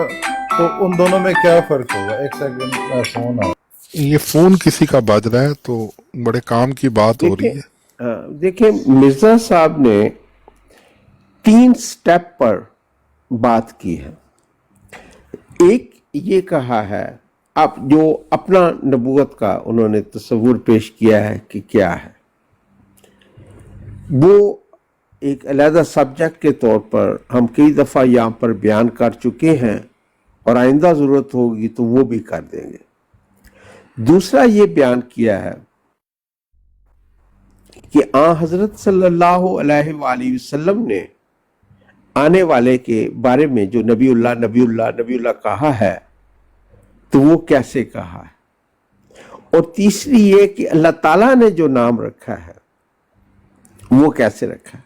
تو ان دونوں میں کیا فرق ہوگا؟ ایک سیکنڈ فون آ. یہ فون کسی کا بج رہا ہے تو بڑے کام کی بات ہو رہی ہے. دیکھیں مرزا صاحب نے 3 سٹیپ پر بات کی ہے. ایک یہ کہا ہے، اب جو اپنا نبوت کا انہوں نے تصور پیش کیا ہے کہ کیا ہے، وہ ایک علیحدہ سبجیکٹ کے طور پر ہم کئی دفعہ یہاں پر بیان کر چکے ہیں اور آئندہ ضرورت ہوگی تو وہ بھی کر دیں گے. دوسرا یہ بیان کیا ہے کہ حضرت صلی اللہ علیہ وآلہ وسلم نے آنے والے کے بارے میں جو نبی اللہ کہا ہے تو وہ کیسے کہا ہے. اور تیسری یہ کہ اللہ تعالیٰ نے جو نام رکھا ہے وہ کیسے رکھا ہے.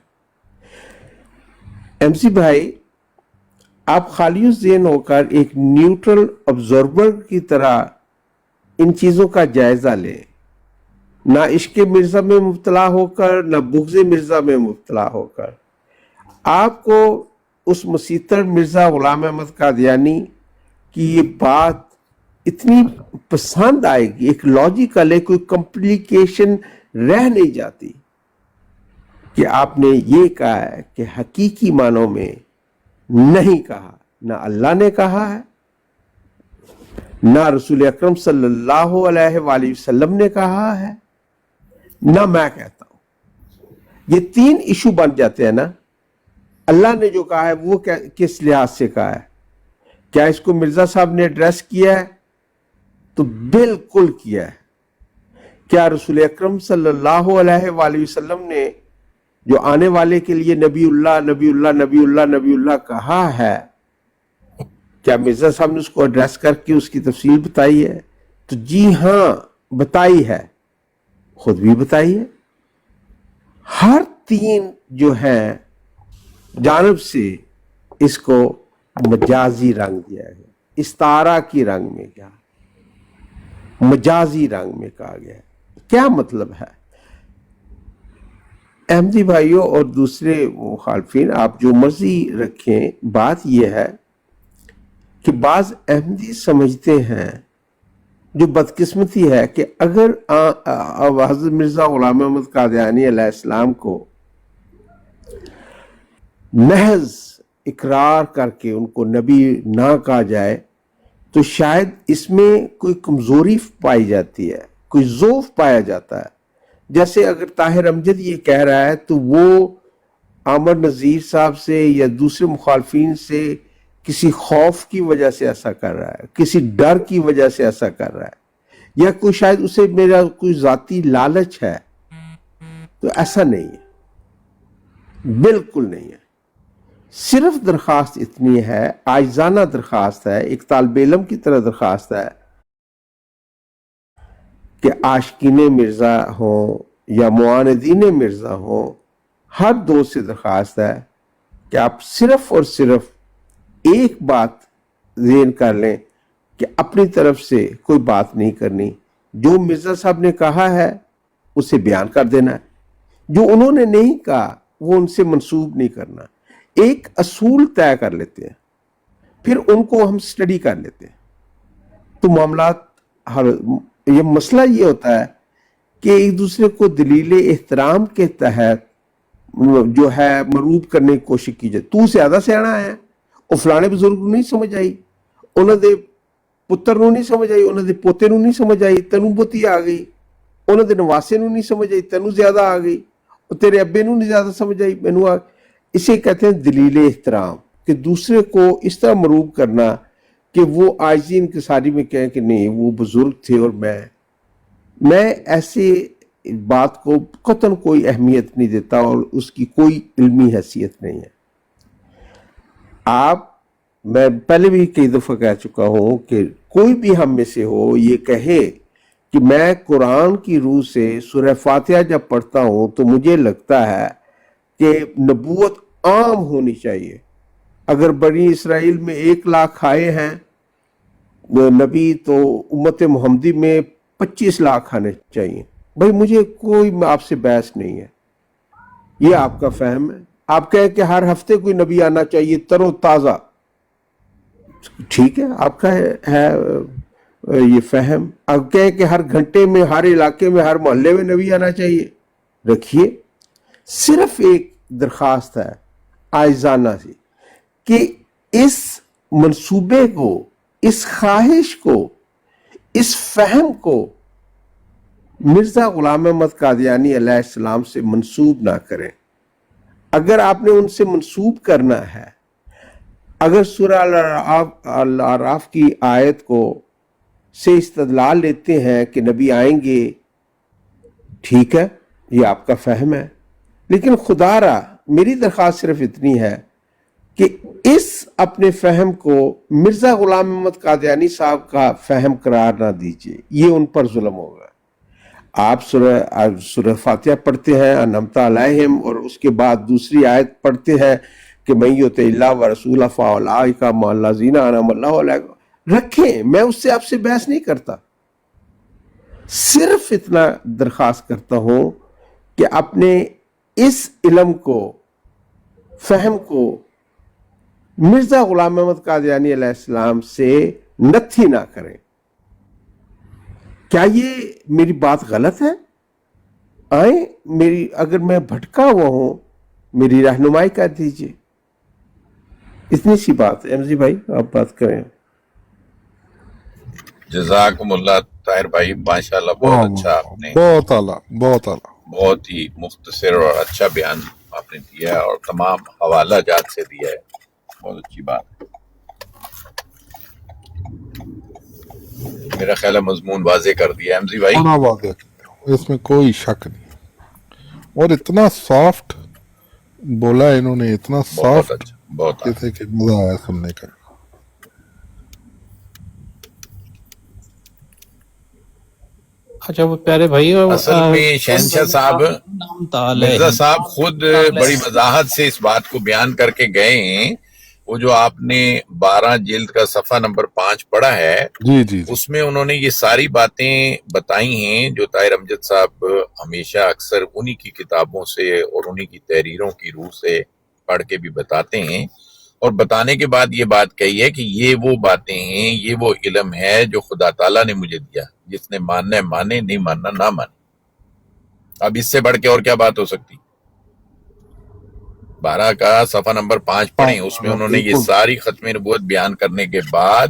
ایم سی بھائی، آپ خالی ذہن ہو کر ایک نیوٹرل آبزرور کی طرح ان چیزوں کا جائزہ لیں، نہ عشق مرزا میں مبتلا ہو کر، نہ بغض مرزا میں مبتلا ہو کر. آپ کو اس مسیطر مرزا غلام احمد قادیانی کی یہ بات اتنی پسند آئے گی، ایک لاجیکل ہے، کوئی کمپلیکیشن رہ نہیں جاتی کہ آپ نے یہ کہا ہے کہ حقیقی معنوں میں نہیں کہا. نہ اللہ نے کہا ہے، نہ رسول اکرم صلی اللہ علیہ وآلہ وسلم نے کہا ہے، نہ میں کہتا ہوں. یہ تین ایشو بن جاتے ہیں نا. اللہ نے جو کہا ہے وہ کس لحاظ سے کہا ہے؟ کیا اس کو مرزا صاحب نے ایڈریس کیا ہے؟ تو بالکل کیا ہے. کیا رسول اکرم صلی اللہ علیہ وآلہ وسلم نے جو آنے والے کے لیے نبی اللہ کہا ہے، کیا مرزا صاحب نے اس کو ایڈریس کر کے اس کی تفصیل بتائی ہے؟ تو جی ہاں بتائی ہے، خود بھی بتائی ہے. ہر تین جو ہیں جانب سے اس کو مجازی رنگ دیا گیا، استعارہ کی رنگ میں کیا، مجازی رنگ میں کہا گیا. کیا مطلب ہے؟ احمدی بھائیوں اور دوسرے مخالفین، آپ جو مرضی رکھیں، بات یہ ہے کہ بعض احمدی سمجھتے ہیں، جو بدقسمتی ہے، کہ اگر حضرت مرزا غلام احمد قادیانی علیہ السلام کو محض اقرار کر کے ان کو نبی نہ کہا جائے تو شاید اس میں کوئی کمزوری پائی جاتی ہے، کوئی ضعف پایا جاتا ہے. جیسے اگر طاہر امجد یہ کہہ رہا ہے تو وہ عامر نذیر صاحب سے یا دوسرے مخالفین سے کسی خوف کی وجہ سے ایسا کر رہا ہے، کسی ڈر کی وجہ سے ایسا کر رہا ہے، یا کوئی شاید اسے میرا کوئی ذاتی لالچ ہے. تو ایسا نہیں ہے، بالکل نہیں ہے. صرف درخواست اتنی ہے، عاجزانہ درخواست ہے، ایک طالب علم کی طرح درخواست ہے کہ عاشقین مرزا ہوں یا معاندین مرزا ہوں، ہر دو سے درخواست ہے کہ آپ صرف اور صرف ایک بات ذہن کر لیں کہ اپنی طرف سے کوئی بات نہیں کرنی. جو مرزا صاحب نے کہا ہے اسے بیان کر دینا ہے، جو انہوں نے نہیں کہا وہ ان سے منسوب نہیں کرنا. ایک اصول طے کر لیتے ہیں، پھر ان کو ہم سٹڈی کر لیتے ہیں. تو معاملات یہ مسئلہ یہ ہوتا ہے کہ ایک دوسرے کو دلیل احترام کے تحت جو ہے مروب کرنے کی کوشش کی جائے. تو زیادہ سیانا ہے، وہ فلانے بزرگ نو نہیں سمجھ آئی، انہوں دے پتر نو نہیں سمجھ آئی، انہوں دے پوتے نو نہیں سمجھ آئی، تینوں بوتی آ گئی. انہوں دے نواسے نو نہیں سمجھ آئی، تینوں زیادہ آ گئی. اور تیرے ابے نو نہیں زیادہ سمجھ آئی، مینوں آ. اسے کہتے ہیں دلیل احترام، کہ دوسرے کو اس طرح مروب کرنا کہ وہ عاجزی انکساری میں کہیں کہ نہیں وہ بزرگ تھے اور میں ایسے بات کو قطعاً کوئی اہمیت نہیں دیتا اور اس کی کوئی علمی حیثیت نہیں ہے. میں پہلے بھی کئی دفعہ کہہ چکا ہوں کہ کوئی بھی ہم میں سے ہو یہ کہے کہ میں قرآن کی روح سے سورہ فاتحہ جب پڑھتا ہوں تو مجھے لگتا ہے کہ نبوت عام ہونی چاہیے. اگر بنی اسرائیل میں 1 لاکھ آئے ہیں نبی تو امت محمدی میں 25 لاکھ آنے چاہیے. بھائی مجھے کوئی آپ سے بحث نہیں ہے، یہ آپ کا فہم ہے. آپ کہیں کہ ہر ہفتے کوئی نبی آنا چاہیے تر و تازہ، ٹھیک ہے، آپ کا ہے یہ فہم. آپ کہیں کہ ہر گھنٹے میں، ہر علاقے میں، ہر محلے میں نبی آنا چاہیے، رکھیے. صرف ایک درخواست ہے عاجزانہ سی کہ اس منصوبے کو، اس خواہش کو، اس فہم کو مرزا غلام احمد قادیانی علیہ السلام سے منسوب نہ کریں. اگر آپ نے ان سے منسوب کرنا ہے، اگر سورہ الاعراف کی آیت کو سے استدلال لیتے ہیں کہ نبی آئیں گے، ٹھیک ہے، یہ آپ کا فہم ہے، لیکن خدا را میری درخواست صرف اتنی ہے کہ اس اپنے فہم کو مرزا غلام محمد قادیانی صاحب کا فہم قرار نہ دیجیے، یہ ان پر ظلم ہوگا۔ آپ سورہ فاتحہ پڑھتے ہیں انعمت علیہم، اور اس کے بعد دوسری آیت پڑھتے ہیں کہ من یطع اللہ ورسولہ فاولئک مع الذین انعم اللہ علیہم، رکھیں، میں اس سے آپ سے بحث نہیں کرتا، صرف اتنا درخواست کرتا ہوں کہ اپنے اس علم کو، فہم کو مرزا غلام محمد قادیانی علیہ السلام سے نتھی نہ کریں۔ کیا یہ میری بات غلط ہے؟ آئیں، میری اگر میں بھٹکا ہوا ہوں میری رہنمائی کر دیجیے، اتنی سی بات ہے۔ احمدی بھائی آپ بات کریں۔ جزاکم اللہ طاہر بھائی، ماشاءاللہ بہت اچھا آپ نے، بہت اعلیٰ، بہت اعلیٰ۔ بہت ہی مختصر اور اچھا بیان آپ نے دیا ہے، اور تمام حوالہ جات سے دیا ہے، بہت اچھی بات ہے۔ میرا خیال ہے مضمون واضح کر دیا ہے احمدی بھائی۔ بڑا واضح کیا، اس میں کوئی شک نہیں، اور اتنا سافٹ بولا انہوں نے، اتنا بہت سافٹ، اچھا، بہت اچھا۔ جیسے کہ مزہ آیا سننے کا۔ اچھا وہ پیارے بھائی، اصل میں شہنشاہ صاحب، مرزا صاحب خود بڑی وضاحت سے اس بات کو بیان کر کے گئے ہیں۔ وہ جو آپ نے 12 جلد کا صفحہ نمبر 5 پڑھا ہے، جی جی جی، اس میں انہوں نے یہ ساری باتیں بتائی ہیں جو طاہر امجد صاحب ہمیشہ اکثر انہی کی کتابوں سے اور انہی کی تحریروں کی روح سے پڑھ کے بھی بتاتے ہیں، اور بتانے کے بعد یہ بات کہی ہے کہ یہ وہ باتیں ہیں، یہ وہ علم ہے جو خدا تعالیٰ نے مجھے دیا، جس نے ماننا ہے مانے، نہیں ماننا نہ مانے۔ اب اس سے بڑھ کے اور کیا بات ہو سکتی؟ 12 کا صفحہ نمبر 5 پڑھیں، اس میں انہوں نے یہ ساری ختم نبوت بیان کرنے کے بعد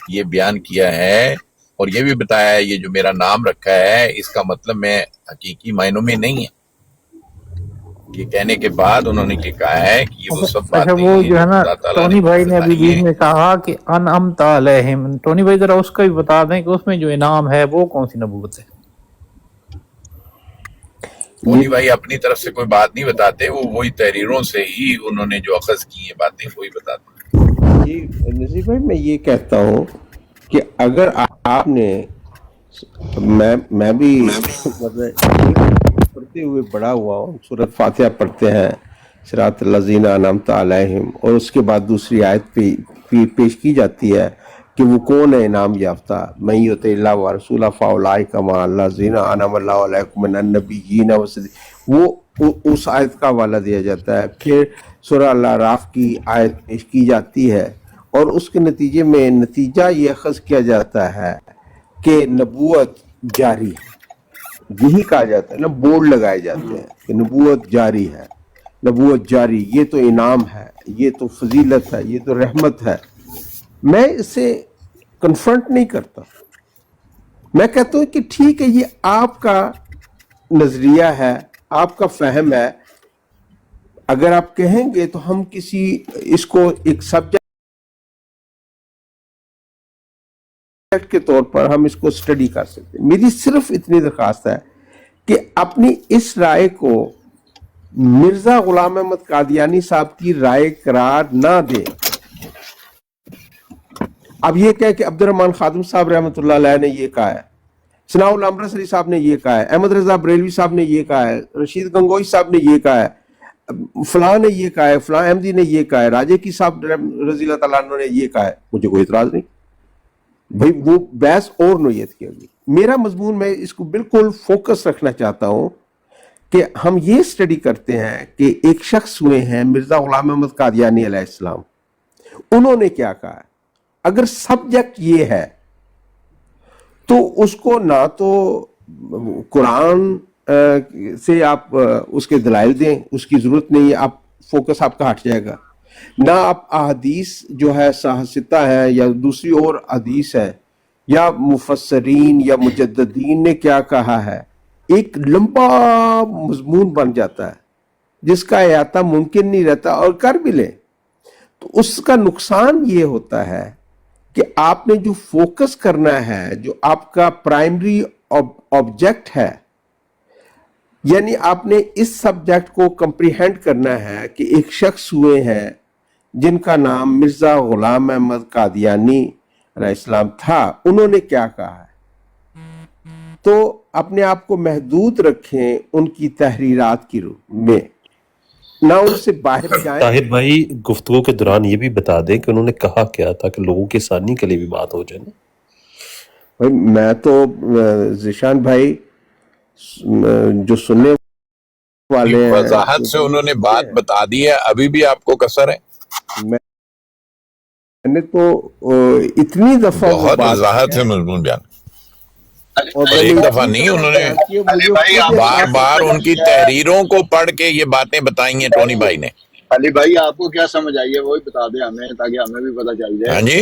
یہ بیان کیا ہے، اور یہ بھی بتایا ہے یہ جو میرا نام رکھا ہے اس کا مطلب میں حقیقی معنوں میں نہیں ہے۔ یہ کہنے کے بعد انہوں نے یہ کہا ہے کہ یہ وہ سب باتیں اچھا وہ جو ہے نا اللہ تعالیٰ ٹونی بھائی نے ابھی بتائی بیچ ہیں۔ میں کہا کہ انعمت علیہم، ٹونی بھائی ذرا اس کا بھی بتا دیں کہ اس میں جو انعام ہے وہ کون سی نبوت ہے؟ مونی بھائی اپنی طرف سے کوئی بات نہیں بتاتے، وہ وہی تحریروں سے ہی انہوں نے جو اخذ کی ہیں باتیں وہی بتاتے ہیں۔ جی نذیر بھائی، میں یہ کہتا ہوں کہ اگر آپ نے، میں بھی مطلب پڑھتے ہوئے بڑا ہوا ہوں، سورۃ فاتحہ پڑھتے ہیں، صراط الذین انعمت علیہم، اور اس کے بعد دوسری آیت پیش کی جاتی ہے کہ وہ کون ہے انعام یافتہ، من یطع اللہ ورسولہ فاولئک مع الذین انعم اللہ علیہم من النبیین والصدیقین، وہ اس آیت کا حوالہ دیا جاتا ہے۔ پھر سورہ الاعراف کی آیت پیش کی جاتی ہے، اور اس کے نتیجے میں نتیجہ یہ اخذ کیا جاتا ہے کہ نبوت جاری ہے۔ یہی کہا جاتا ہے نا، بورڈ لگائے جاتے ہیں کہ نبوت جاری ہے، نبوت جاری، یہ تو انعام ہے، یہ تو فضیلت ہے، یہ تو رحمت ہے۔ میں اسے کنفرنٹ نہیں کرتا، میں کہتا ہوں کہ ٹھیک ہے، یہ آپ کا نظریہ ہے، آپ کا فہم ہے، اگر آپ کہیں گے تو ہم کسی اس کو ایک سبجیکٹ کے طور پر ہم اس کو اسٹڈی کر سکتے ہیں۔ میری صرف اتنی درخواست ہے کہ اپنی اس رائے کو مرزا غلام احمد قادیانی صاحب کی رائے قرار نہ دیں۔ اب یہ کہہ کہ عبد الرحمن خادم صاحب رحمۃ اللہ علیہ نے یہ کہا ہے، ثناء اللہ امرتسری صاحب نے یہ کہا ہے، احمد رضا بریلوی صاحب نے یہ کہا ہے، رشید گنگوئی صاحب نے یہ کہا ہے، فلاں نے یہ کہا ہے، فلاں احمدی نے یہ کہا ہے، راجے کی صاحب رضی اللہ تعالیٰ عنہ نے یہ کہا ہے، مجھے کوئی اعتراض نہیں بھائی، وہ بحث اور نوعیت کی ہوگی۔ میرا مضمون، میں اس کو بالکل فوکس رکھنا چاہتا ہوں کہ ہم یہ اسٹڈی کرتے ہیں کہ ایک شخص ہوئے ہیں مرزا غلام احمد قادیانی علیہ السلام، انہوں نے کیا کہا ہے۔ اگر سبجیکٹ یہ ہے تو اس کو نہ تو قرآن سے آپ اس کے دلائل دیں، اس کی ضرورت نہیں ہے، آپ فوکس آپ کا ہٹ جائے گا، نہ آپ احادیث جو ہے ستہ ہے یا دوسری اور حدیث ہے یا مفسرین یا مجددین نے کیا کہا ہے، ایک لمبا مضمون بن جاتا ہے۔ جس کا احاطہ ممکن نہیں رہتا اور کر بھی لیں تو اس کا نقصان یہ ہوتا ہے کہ آپ نے جو فوکس کرنا ہے، جو آپ کا پرائمری آبجیکٹ ہے، یعنی آپ نے اس سبجیکٹ کو کمپریہینڈ کرنا ہے کہ ایک شخص ہوئے ہیں جن کا نام مرزا غلام احمد قادیانی علیہ السلام تھا، انہوں نے کیا کہا ہے، تو اپنے آپ کو محدود رکھیں ان کی تحریرات کی میں، نہ ان سے باہر جائیں۔ طاہر بھائی گفتگو کے دوران یہ بھی بتا دیں کہ انہوں نے کہا کیا تھا کہ لوگوں کی آسانی کے لیے بھی بات ہو جائے نا۔ بھائی میں تو ذیشان بھائی جو سننے والے ہیں وضاحت سے انہوں نے بات بتا دی ہے، ابھی بھی آپ کو کسر ہے؟ میں نے تو اتنی دفعہ وہ بہت بات وضاحت سے مضمون بیان، اور ایک دفعہ نہیں، انہوں نے بار بار ان کی تحریروں کو پڑھ کے یہ باتیں بتائی ہیں ٹونی بھائی نے۔ علی بھائی آپ کو کیا سمجھ آئی ہے وہی بتا دیں ہمیں، تاکہ ہمیں بھی پتہ چل جائے۔ ہاں جی،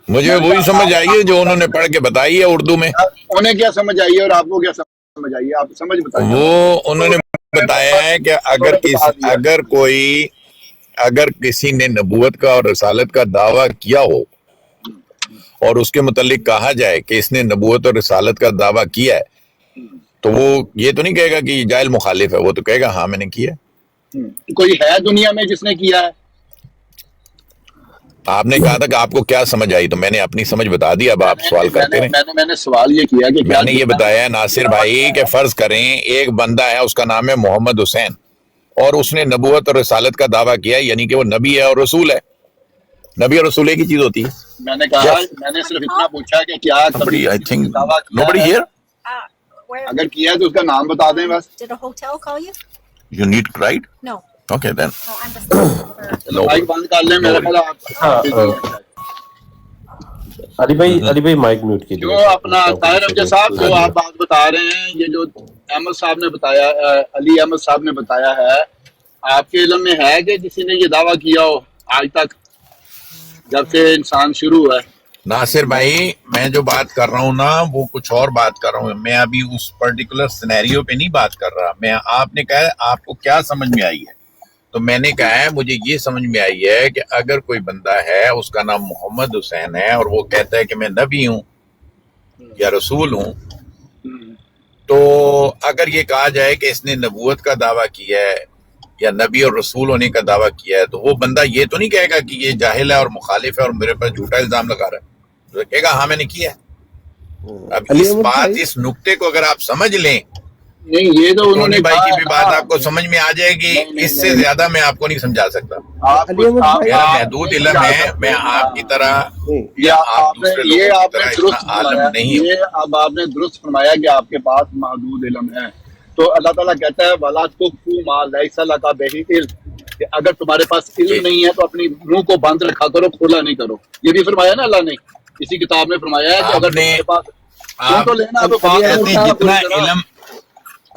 مجھے وہی سمجھ آئی ہے جو انہوں نے پڑھ کے بتائی ہے اردو میں۔ انہیں کیا سمجھ آئی ہے اور آپ کو کیا سمجھ آئی ہے، آپ سمجھ بتائیے۔ وہ انہوں نے بتایا ہے کہ اگر کسی نے نبوت کا اور رسالت کا دعویٰ کیا ہو اور اس کے متعلق کہا جائے کہ اس نے نبوت اور رسالت کا دعویٰ کیا ہے تو وہ یہ تو نہیں کہے گا کہ یہ جاہل مخالف ہے، وہ تو کہے گا ہاں میں نے کیا ہے۔ کوئی ہے دنیا میں جس نے کیا ہے؟ آپ نے کہا تھا کہ آپ کو کیا سمجھ آئی، تو میں نے اپنی سمجھ بتا دی، اب آپ سوال کرتے رہیں۔ میں نے سوال یہ کیا کہ میں نے یہ بتایا ہے ناصر بھائی کہ فرض کریں ایک بندہ ہے، اس کا نام ہے محمد حسین، اور اس نے نبوت اور رسالت کا دعویٰ کیا ہے، یعنی کہ وہ نبی ہے اور رسول ہے۔ نبی اور رسول ایک ہی چیز ہوتی ہے۔ میں نے کہا، میں نے صرف اتنا پوچھا کہ کیا کبھی I think دعویٰ کیا nobody ہے؟ here? اگر کیا ہے تو اس کا نام بتا دیں بس۔ You need to write? No. Okay then. Mike بند کر لیں، میرا خیال آپ علی بھائی مائک میوٹ کیجئے۔ جو اپنا طاہر امجد صاحب جو آپ بات بتا رہے ہیں، یہ جو احمد صاحب نے بتایا، علی احمد صاحب نے بتایا ہے، آپ کے علم میں ہے کہ کسی نے یہ دعویٰ کیا ہو آج تک جب سے انسان شروع ہوا ہے؟ ناصر بھائی میں جو بات کر رہا ہوں نا وہ کچھ اور بات کر رہا ہوں، میں ابھی اس پرٹیکولر سینیریو پہ نہیں بات کر رہا۔ میں آپ نے کہا ہے آپ کو کیا سمجھ میں آئی ہے، تو میں نے کہا ہے مجھے یہ سمجھ میں آئی ہے کہ اگر کوئی بندہ ہے اس کا نام محمد حسین ہے اور وہ کہتا ہے کہ میں نبی ہوں یا رسول ہوں، تو اگر یہ کہا جائے کہ اس نے نبوت کا دعویٰ کیا ہے یا نبی اور رسول ہونے کا دعویٰ کیا ہے، تو وہ بندہ یہ تو نہیں کہے گا کہ یہ جاہل ہے اور مخالف ہے اور میرے پر جھوٹا الزام لگا رہا ہے، تو کہے گا ہاں میں نے کیا ہے۔ اب اس نقطے کو اگر آپ سمجھ لیں، نہیں یہ تو انہوں نے بھائی کی بھی بات آپ کو سمجھ میں آ جائے گی، اس سے زیادہ میں آپ کو نہیں سمجھا سکتا۔ میرا محدود علم ہے، میں آپ کی طرح یا آپ دوسرے لوگوں کی طرح اتنا عالم نہیں ہوں۔ یہ اب آپ نے درست فرمایا کہ آپ کے پاس محدود علم ہے، تو اللہ تعالیٰ کہتا ہے وَلَا تُخْفُوا مَا لَيْسَ لَكَ بِهِ عِلْمٌ، کہ اگر تمہارے پاس علم نہیں ہے تو اپنی منہ کو بند رکھا کرو، کھولا نہیں کرو۔ یہ بھی فرمایا نا اللہ نے اسی کتاب میں، فرمایا ہے کہ اگر تمہارے پاس تو لینا تو بات جتنا علم۔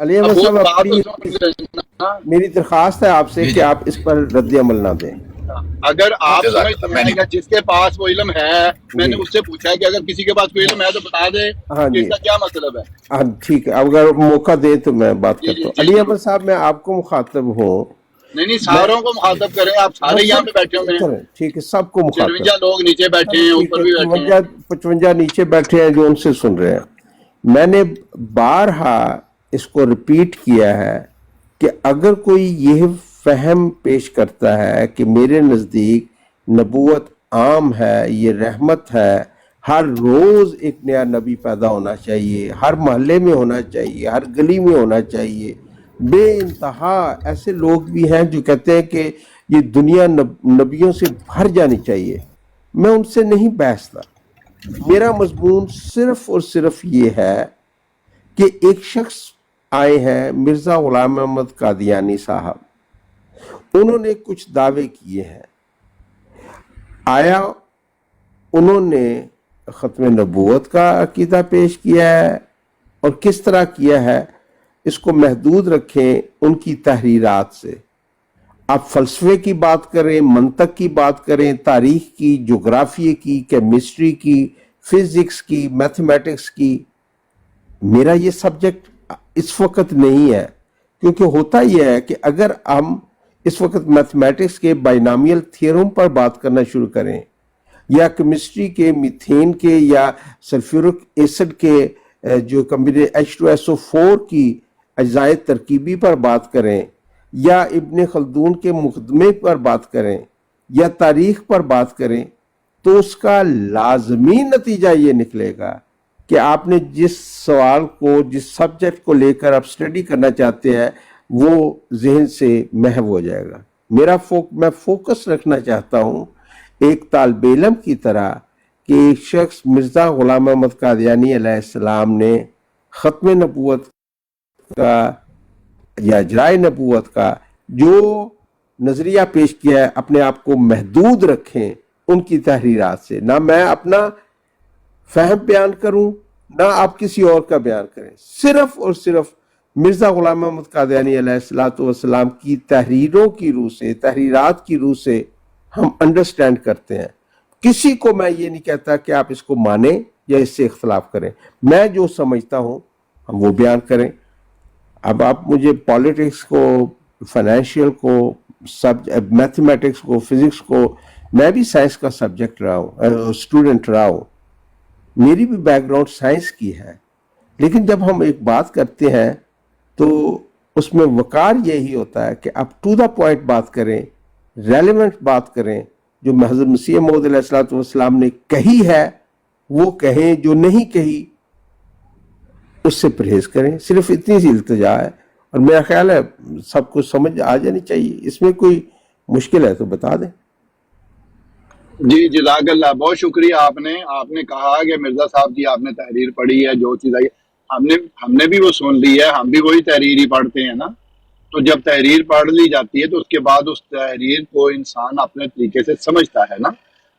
علی احمد صاحب میری درخواست ہے آپ سے کہ آپ اس پر رد عمل نہ دیں۔ اگر آپ سمجھتے ہیں کہ جس کے پاس وہ علم ہے، میں نے اس سے پوچھا ہے کہ اگر کسی کے پاس کوئی علم ہے تو بتا دے کہ اس کا کیا مطلب ہے۔ ہاں ٹھیک ہے، اگر موقع دے تو میں بات کرتا ہوں۔ علی احمد صاحب میں آپ کو مخاطب ہوں۔ نہیں ساروں کو مخاطب کریں، آپ سارے یہاں پہ بیٹھے ہوئے ہیں، ٹھیک ہے، سب کو مخاطب۔ 53 لوگ نیچے بیٹھے ہیں، اوپر بھی بیٹھے ہیں، 55 نیچے بیٹھے ہیں جو ان سے سن رہے ہیں۔ میں نے بارہا اس کو ریپیٹ کیا ہے کہ اگر کوئی یہ فہم پیش کرتا ہے کہ میرے نزدیک نبوت عام ہے، یہ رحمت ہے، ہر روز ایک نیا نبی پیدا ہونا چاہیے، ہر محلے میں ہونا چاہیے، ہر گلی میں ہونا چاہیے، بے انتہا ایسے لوگ بھی ہیں جو کہتے ہیں کہ یہ دنیا نبیوں سے بھر جانی چاہیے، میں ان سے نہیں بحثتا۔ میرا مضمون صرف اور صرف یہ ہے کہ ایک شخص آئے ہیں مرزا غلام احمد قادیانی صاحب، انہوں نے کچھ دعوے کیے ہیں، آیا انہوں نے ختم نبوت کا عقیدہ پیش کیا ہے اور کس طرح کیا ہے اس کو محدود رکھیں ان کی تحریرات سے۔ آپ فلسفے کی بات کریں، منطق کی بات کریں، تاریخ کی، جغرافیے کی، کیمسٹری کی، فزکس کی، میتھمیٹکس کی، میرا یہ سبجیکٹ اس وقت نہیں ہے، کیونکہ ہوتا یہ ہے کہ اگر ہم اس وقت میتھمیٹکس کے بائنامیل تھیورم پر بات کرنا شروع کریں یا کیمسٹری کے میتھین کے یا سلفیورک ایسڈ کے جو H2SO4 کی اجزائے ترکیبی پر بات کریں یا ابن خلدون کے مقدمے پر بات کریں یا تاریخ پر بات کریں تو اس کا لازمی نتیجہ یہ نکلے گا کہ آپ نے جس سوال کو جس سبجیکٹ کو لے کر آپ اسٹڈی کرنا چاہتے ہیں وہ ذہن سے محو ہو جائے گا۔ میں فوکس رکھنا چاہتا ہوں ایک طالب علم کی طرح کہ ایک شخص مرزا غلام احمد قادیانی علیہ السلام نے ختم نبوت کا یا اجرائے نبوت کا جو نظریہ پیش کیا ہے اپنے آپ کو محدود رکھیں ان کی تحریرات سے، نہ میں اپنا فہم بیان کروں نہ آپ کسی اور کا بیان کریں، صرف اور صرف مرزا غلام احمد قادیانی علیہ السلام کی تحریروں کی روح سے، تحریرات کی روح سے ہم انڈرسٹینڈ کرتے ہیں۔ کسی کو میں یہ نہیں کہتا کہ آپ اس کو مانیں یا اس سے اختلاف کریں، میں جو سمجھتا ہوں ہم وہ بیان کریں۔ اب آپ مجھے پالیٹکس کو، فائنینشیل کو، میتھمیٹکس کو، فزکس کو، میں بھی سائنس کا سبجیکٹ رہا ہوں، اسٹوڈنٹ رہا ہوں، میری بھی بیک گراؤنڈ سائنس کی ہے، لیکن جب ہم ایک بات کرتے ہیں تو اس میں وقار یہی ہوتا ہے کہ آپ ٹو دا پوائنٹ بات کریں، ریلیونٹ بات کریں، جو حضرت مسیح موعود علیہ السلام نے کہی ہے وہ کہیں، جو نہیں کہی اس سے پرہیز کریں۔ صرف اتنی سی التجا ہے، اور میرا خیال ہے سب کو سمجھ آ جانی چاہیے۔ اس میں کوئی مشکل ہے تو بتا دیں۔ جی جزاک اللہ، بہت شکریہ۔ آپ نے کہا کہ مرزا صاحب کی آپ نے تحریر پڑھی ہے، جو چیز آئی ہم نے بھی وہ سن لی ہے، ہم بھی وہی تحریر ہی پڑھتے ہیں نا۔ تو جب تحریر پڑھ لی جاتی ہے تو اس کے بعد اس تحریر کو انسان اپنے طریقے سے سمجھتا ہے نا،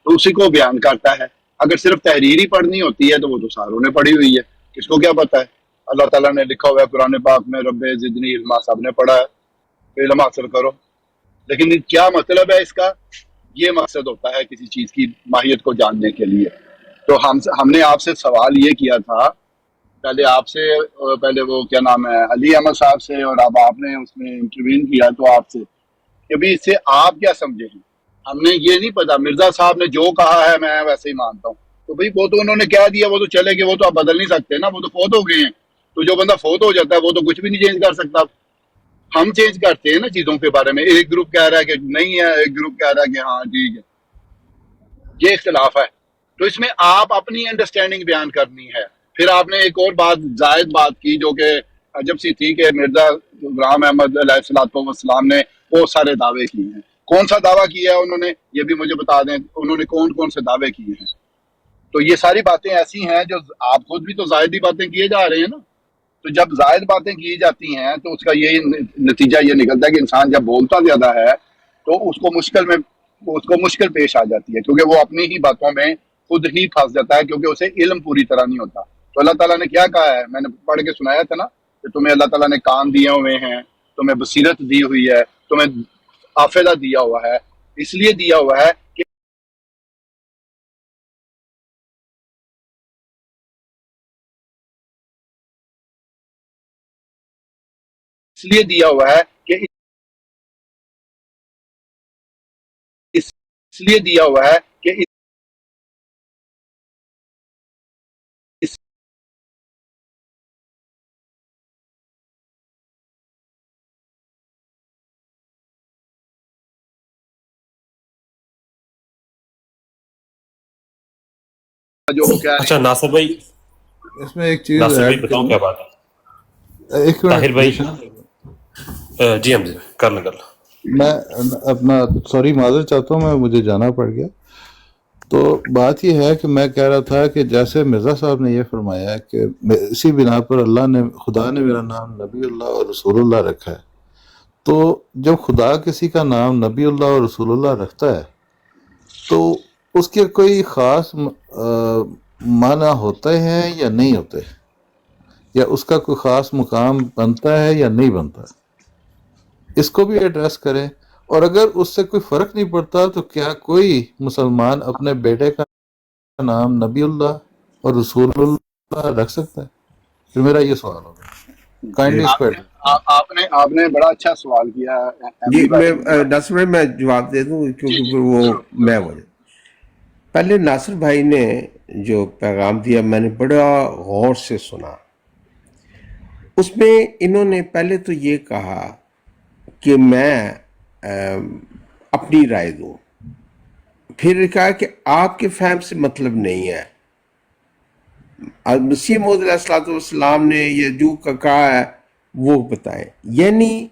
تو اسی کو بیان کرتا ہے۔ اگر صرف تحریر ہی پڑھنی ہوتی ہے تو وہ تو ساروں نے پڑھی ہوئی ہے، کس کو کیا پتہ ہے؟ اللہ تعالیٰ نے لکھا ہوا ہے قرآن پاک میں، رب زدنی علما، سب نے پڑھا ہے، علم حاصل کرو۔ لیکن کیا مطلب ہے اس کا؟ یہ مقصد ہوتا ہے کسی چیز کی ماہیت کو جاننے کے لیے۔ تو ہم نے آپ سے سوال یہ کیا تھا پہلے وہ کیا نام ہے علی احمد صاحب سے، اور اب آپ نے اس میں انٹروین کیا تو آپ سے کہ بھی اس سے آپ کیا سمجھے ہیں۔ ہم نے یہ نہیں پتا، مرزا صاحب نے جو کہا ہے میں ویسے ہی مانتا ہوں، تو بھئی وہ تو انہوں نے کہہ دیا، وہ تو چلے گئے، وہ تو آپ بدل نہیں سکتے نا، وہ تو فوت ہو گئے ہیں۔ تو جو بندہ فوت ہو جاتا ہے وہ تو کچھ بھی نہیں چینج کر سکتا۔ ہم چینج کرتے ہیں نا چیزوں کے بارے میں، ایک گروپ کہہ رہا ہے کہ نہیں ہے، ایک گروپ کہہ رہا ہے کہ ہاں ٹھیک ہے۔ یہ اختلاف ہے، تو اس میں آپ اپنی انڈرسٹینڈنگ بیان کرنی ہے۔ پھر آپ نے ایک اور بات زائد بات کی جو کہ عجب سی تھی، کہ مرزا غلام احمد علیہ السلام نے بہت سارے دعوے کیے ہیں۔ کون سا دعویٰ کیا ہے انہوں نے، یہ بھی مجھے بتا دیں، انہوں نے کون کون سے دعوے کیے ہیں؟ تو یہ ساری باتیں ایسی ہیں جو آپ خود بھی تو زائد ہی باتیں کیے جا رہے ہیں نا۔ تو جب زائد باتیں کی جاتی ہیں تو اس کا یہی نتیجہ یہ نکلتا ہے کہ انسان جب بولتا زیادہ ہے تو اس کو مشکل پیش آ جاتی ہے، کیونکہ وہ اپنی ہی باتوں میں خود ہی پھنس جاتا ہے، کیونکہ اسے علم پوری طرح نہیں ہوتا۔ تو اللہ تعالیٰ نے کیا کہا ہے، میں نے پڑھ کے سنایا تھا نا، کہ تمہیں اللہ تعالیٰ نے کان دیے ہوئے ہیں، تمہیں بصیرت دی ہوئی ہے، تمہیں حافظہ دیا ہوا ہے، اس لیے دیا ہوا ہے کہ جو وہ کہہ رہے اچھا ناصر بھائی، اس میں ایک چیز ناصر بھائی ایڈ بتاؤ کروں، کیا بات ہے؟ ایک طاہر بھائی، منٹ جی ہم کر لیں۔ میں اپنا سوری معذرت چاہتا ہوں، مجھے جانا پڑ گیا۔ تو بات یہ ہے کہ میں کہہ رہا تھا کہ جیسے مرزا صاحب نے یہ فرمایا کہ اسی بنا پر خدا نے میرا نام نبی اللہ اور رسول اللہ رکھا ہے، تو جب خدا کسی کا نام نبی اللہ اور رسول اللہ رکھتا ہے تو اس کے کوئی خاص معنی ہوتے ہیں یا نہیں ہوتے، یا اس کا کوئی خاص مقام بنتا ہے یا نہیں بنتا، اس کو بھی ایڈریس کریں۔ اور اگر اس سے کوئی فرق نہیں پڑتا تو کیا کوئی مسلمان اپنے بیٹے کا نام نبی اللہ اور رسول اللہ رکھ سکتا ہے؟ پھر میرا یہ سوال ہوگا، کائنڈلی اس کو آپ نے بڑا اچھا سوال کیا جی احمدی میں بھائی۔ ناصر بھائی میں جواب دے دوں جی کیونکہ جی پھر وہ ضرور میں ضرور۔ ہو جائے. پہلے ناصر بھائی نے جو پیغام دیا میں نے بڑا غور سے سنا. اس میں انہوں نے پہلے تو یہ کہا کہ میں اپنی رائے دوں، پھر کہا کہ آپ کے فہم سے مطلب نہیں ہے. مسیح موعود علیہ الصلوۃ والسلام نے یہ جو کہا ہے وہ بتائیں. یعنی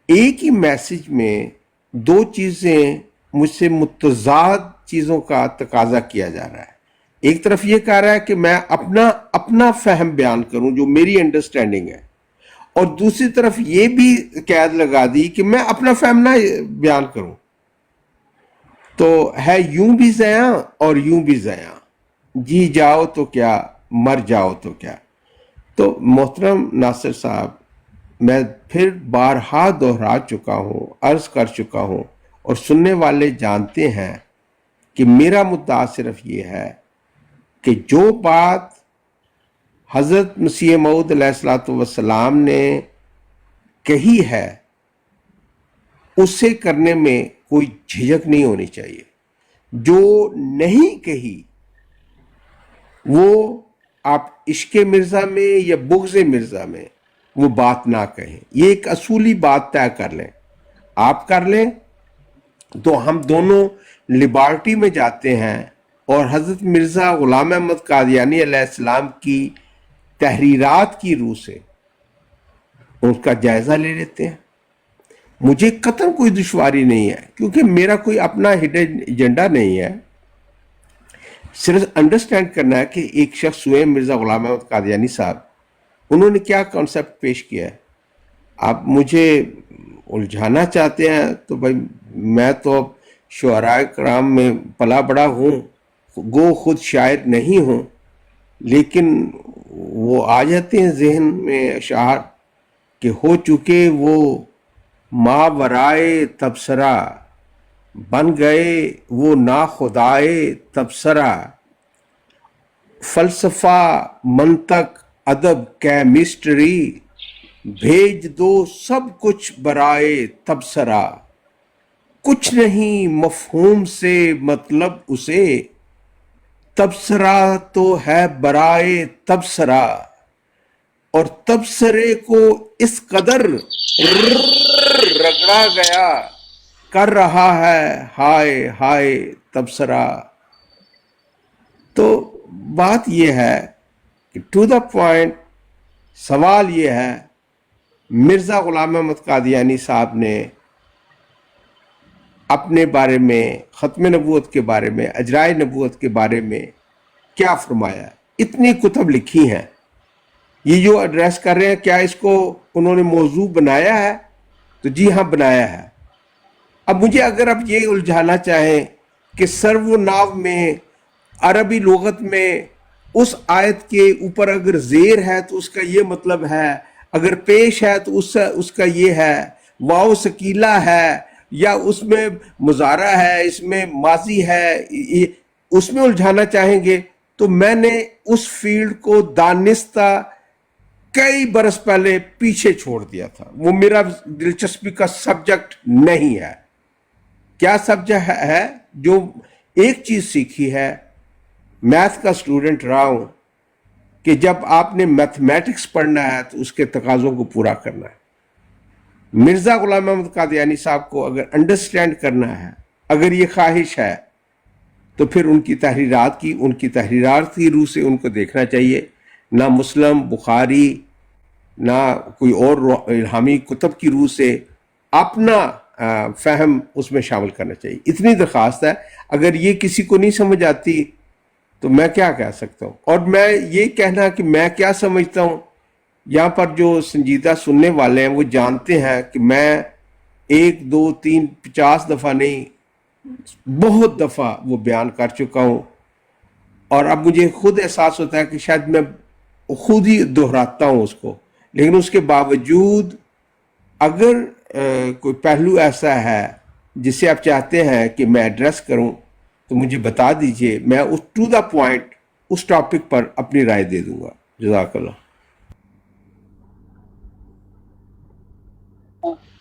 ایک ہی میسج میں دو چیزیں مجھ سے متضاد چیزوں کا تقاضا کیا جا رہا ہے. ایک طرف یہ کہہ رہا ہے کہ میں اپنا فہم بیان کروں جو میری انڈرسٹینڈنگ ہے، اور دوسری طرف یہ بھی قید لگا دی کہ میں اپنا فہم نہ بیان کروں. تو ہے یوں بھی زیاں اور یوں بھی زیاں، جی جاؤ تو کیا مر جاؤ تو کیا. تو محترم ناصر صاحب، میں پھر بارہا دہرا چکا ہوں، عرض کر چکا ہوں، اور سننے والے جانتے ہیں کہ میرا مدعا صرف یہ ہے کہ جو بات حضرت مسیح موعود علیہ الصلوۃ والسلام نے کہی ہے اسے کرنے میں کوئی جھجک نہیں ہونی چاہیے. جو نہیں کہی وہ آپ عشق مرزا میں یا بغض مرزا میں وہ بات نہ کہیں. یہ ایک اصولی بات طے کر لیں، آپ کر لیں تو ہم دونوں لیبارٹی میں جاتے ہیں اور حضرت مرزا غلام احمد قادیانی علیہ السلام کی تحریرات کی روح سے اس کا جائزہ لے لیتے ہیں. مجھے قطعاً کوئی دشواری نہیں ہے کیونکہ میرا کوئی اپنا ہڈن ایجنڈا نہیں ہے. صرف انڈرسٹینڈ کرنا ہے کہ ایک شخص ہوئے مرزا غلام احمد قادیانی صاحب، انہوں نے کیا کانسیپٹ پیش کیا ہے. آپ مجھے الجھانا چاہتے ہیں تو بھائی میں تو شعراء کرام میں پلا بڑا ہوں، گو خود شاعر نہیں ہوں، لیکن وہ آ جاتے ہیں ذہن میں اشعار کہ ہو چکے وہ ماورائے تبصرہ، بن گئے وہ ناخدائے تبصرہ، فلسفہ منطق ادب کیمسٹری، بھیج دو سب کچھ برائے تبصرہ، کچھ نہیں مفہوم سے مطلب اسے، تبصرہ تو ہے برائے تبصرہ، اور تبصرے کو اس قدر رگڑا گیا کر رہا ہے ہائے ہائے تبصرہ. تو بات یہ ہے کہ ٹو دا پوائنٹ سوال یہ ہے، مرزا غلام احمد قادیانی صاحب نے اپنے بارے میں، ختم نبوت کے بارے میں، اجرائے نبوت کے بارے میں کیا فرمایا. اتنی کتب لکھی ہیں، یہ جو ایڈریس کر رہے ہیں کیا اس کو انہوں نے موضوع بنایا ہے؟ تو جی ہاں بنایا ہے. اب مجھے اگر آپ یہ الجھانا چاہیں کہ سرو و ناو میں عربی لغت میں اس آیت کے اوپر اگر زیر ہے تو اس کا یہ مطلب ہے، اگر پیش ہے تو اس کا یہ ہے، واو ثقیلہ ہے یا اس میں مضارع ہے، اس میں ماضی ہے، اس میں الجھانا چاہیں گے تو میں نے اس فیلڈ کو دانستہ کئی برس پہلے پیچھے چھوڑ دیا تھا. وہ میرا دلچسپی کا سبجیکٹ نہیں ہے. کیا سبجیکٹ ہے؟ جو ایک چیز سیکھی ہے، میتھ کا اسٹوڈنٹ رہا ہوں، کہ جب آپ نے میتھمیٹکس پڑھنا ہے تو اس کے تقاضوں کو پورا کرنا ہے. مرزا غلام احمد قادیانی صاحب کو اگر انڈرسٹینڈ کرنا ہے، اگر یہ خواہش ہے، تو پھر ان کی تحریرات کی روح سے ان کو دیکھنا چاہیے. نہ مسلم، بخاری، نہ کوئی اور الہامی کتب کی روح سے اپنا فہم اس میں شامل کرنا چاہیے. اتنی درخواست ہے. اگر یہ کسی کو نہیں سمجھ آتی تو میں کیا کہہ سکتا ہوں. اور میں یہ کہنا کہ میں کیا سمجھتا ہوں، یہاں پر جو سنجیدہ سننے والے ہیں وہ جانتے ہیں کہ میں 1 2 3 50 دفعہ نہیں، بہت دفعہ وہ بیان کر چکا ہوں. اور اب مجھے خود احساس ہوتا ہے کہ شاید میں خود ہی دہراتا ہوں اس کو، لیکن اس کے باوجود اگر کوئی پہلو ایسا ہے جسے آپ چاہتے ہیں کہ میں ایڈریس کروں تو مجھے بتا دیجئے، میں اس ٹو دا پوائنٹ اس ٹاپک پر اپنی رائے دے دوں گا. جزاک اللہ.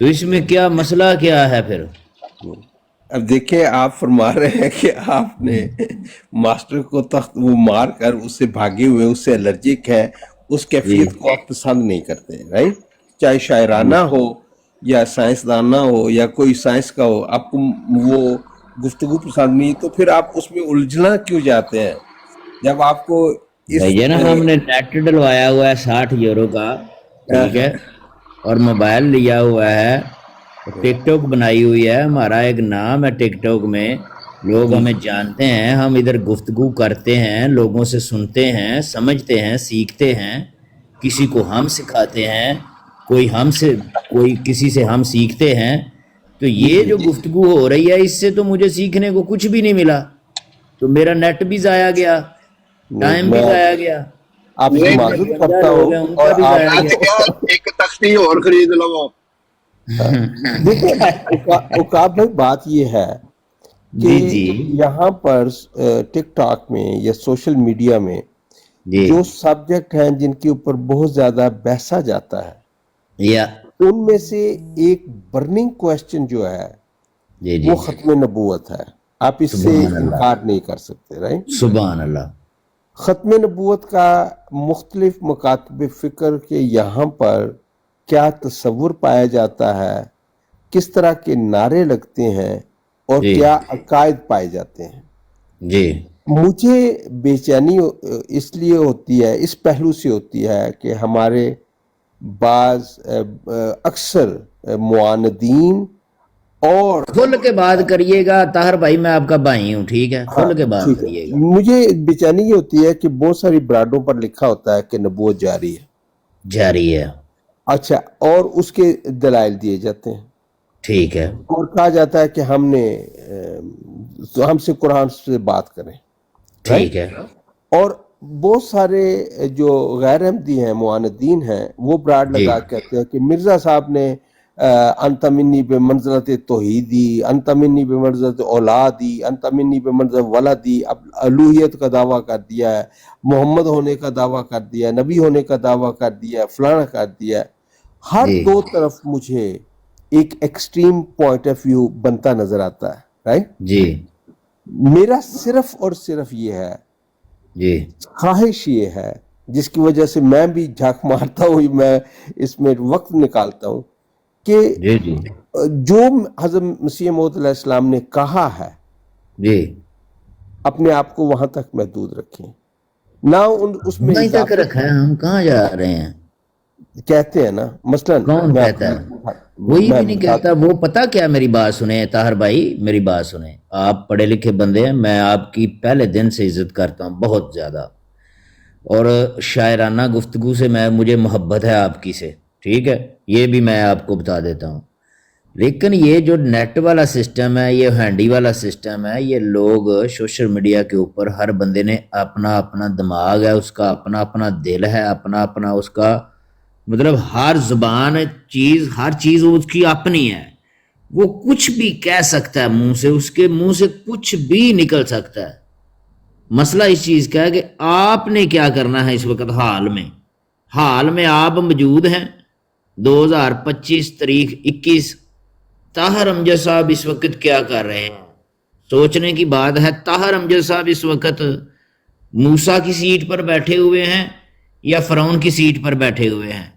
تو اس میں کیا مسئلہ کیا ہے پھر؟ اب دیکھیں آپ فرما رہے ہیں کہ آپ نے ماسٹر کو تخت وہ مار کر اس سے بھاگے ہوئے، اس سے الرجک ہے، اس کیفیت کو آپ پسند نہیں کرتے، رائٹ؟ چاہے شاعرانہ ہو یا سائنسدانہ ہو یا کوئی سائنس کا ہو، آپ کو وہ گفتگو پسند نہیں، تو پھر آپ اس میں الجھنا کیوں جاتے ہیں جب آپ کو اس بھائی نا ہم نے نیٹ ڈلوایا ہوا ہے 60 یورو کا، ٹھیک ہے، اور موبائل لیا ہوا ہے، ٹک ٹاک بنائی ہوئی ہے، ہمارا ایک نام ہے ٹک ٹاک میں، لوگ ہمیں جانتے ہیں، ہم ادھر گفتگو کرتے ہیں، لوگوں سے سنتے ہیں، سمجھتے ہیں، سیکھتے ہیں، کسی کو ہم سکھاتے ہیں، کوئی کسی سے ہم سیکھتے ہیں، تو یہ جو گفتگو ہو رہی ہے اس سے تو مجھے سیکھنے کو کچھ بھی نہیں ملا، تو میرا نیٹ بھی ضائع گیا، ٹائم بھی ضائع گیا، آپ سے معذرت کرتا ہوں، ان کا بھی ضائع گیا۔ ایک تختی اور خرید لو۔ دیکھیں عقاب بھائی، بات یہ ہے کہ یہاں پر ٹک ٹاک میں یا سوشل میڈیا میں جو سبجیکٹ ہیں جن کے اوپر بہت زیادہ بحثا جاتا ہے، ان میں سے ایک برننگ کویسچن جو ہے وہ ختم نبوت ہے، آپ اس سے انکار نہیں کر سکتے، رائٹ؟ سبحان اللہ۔ ختم نبوت کا مختلف مکاتب فکر کے یہاں پر کیا تصور پایا جاتا ہے، کس طرح کے نعرے لگتے ہیں اور کیا عقائد پائے جاتے ہیں، جی مجھے بے چینی اس لیے ہوتی ہے، اس پہلو سے ہوتی ہے کہ ہمارے بعض اکثر معاندین اور کھل کے بات کریے گا طاہر بھائی، میں آپ کا بھائی ہوں، ٹھیک ہے، کھل کے بات کریے گا۔ مجھے بے چینی یہ ہوتی ہے کہ بہت ساری برانڈوں پر لکھا ہوتا ہے کہ نبوت جاری ہے، جاری ہے، اچھا، اور اس کے دلائل دیے جاتے ہیں، ٹھیک ہے، اور کہا جاتا ہے کہ ہم سے قرآن سے بات کریں، ٹھیک ہے، اور بہت سارے جو غیر احمدی ہیں، معاندین ہیں، وہ برانڈ لگا کہتے ہیں کہ مرزا صاحب نے انت منی بے منزلت توحیدی، انت منی بے منزلت اولادی، انت منی بے منزلت ولدی، اب الوہیت کا دعویٰ کر دیا ہے، محمد ہونے کا دعویٰ کر دیا ہے، نبی ہونے کا دعویٰ کر دیا ہے، فلانا کر دیا ہے۔ ہر دو طرف مجھے ایک ایکسٹریم پوائنٹ آف ویو بنتا نظر آتا ہے، رائٹ؟ جی، میرا صرف اور صرف یہ ہے، جی، خواہش یہ ہے، جس کی وجہ سے میں بھی جھاک مارتا ہوں، میں اس میں وقت نکالتا ہوں، کہ جو حضرت مسیح موعود علیہ السلام نے کہا ہے، جی، اپنے آپ کو وہاں تک محدود رکھیں، نہ اس میں وہیں تک رکھا ہے، ہم کہاں جا رہے ہیں؟ کہتے ہیں نا، مثلاً کون کہتا ہے؟ وہی بھی نہیں کہتا، وہ پتا کیا، میری بات سنیں طاہر بھائی، میری بات سنیں، آپ پڑھے لکھے بندے ہیں، میں آپ کی پہلے دن سے عزت کرتا ہوں بہت زیادہ، اور شاعرانہ گفتگو سے مجھے محبت ہے آپ کی سے، ٹھیک ہے، یہ بھی میں آپ کو بتا دیتا ہوں، لیکن یہ جو نیٹ والا سسٹم ہے، یہ ہینڈی والا سسٹم ہے، یہ لوگ سوشل میڈیا کے اوپر ہر بندے نے اپنا اپنا دماغ ہے، اس کا اپنا اپنا دل ہے، اپنا اپنا اس کا مطلب ہر زبان ہر چیز اس کی اپنی ہے، وہ کچھ بھی کہہ سکتا ہے منہ سے، اس کے منہ سے کچھ بھی نکل سکتا ہے۔ مسئلہ اس چیز کا ہے کہ آپ نے کیا کرنا ہے اس وقت، حال میں آپ موجود ہیں، 2025 تاریخ 21، طاہر امجد صاحب اس وقت کیا کر رہے ہیں، سوچنے کی بات ہے۔ طاہر امجد صاحب اس وقت موسیٰ کی سیٹ پر بیٹھے ہوئے ہیں یا فرعون کی سیٹ پر بیٹھے ہوئے ہیں،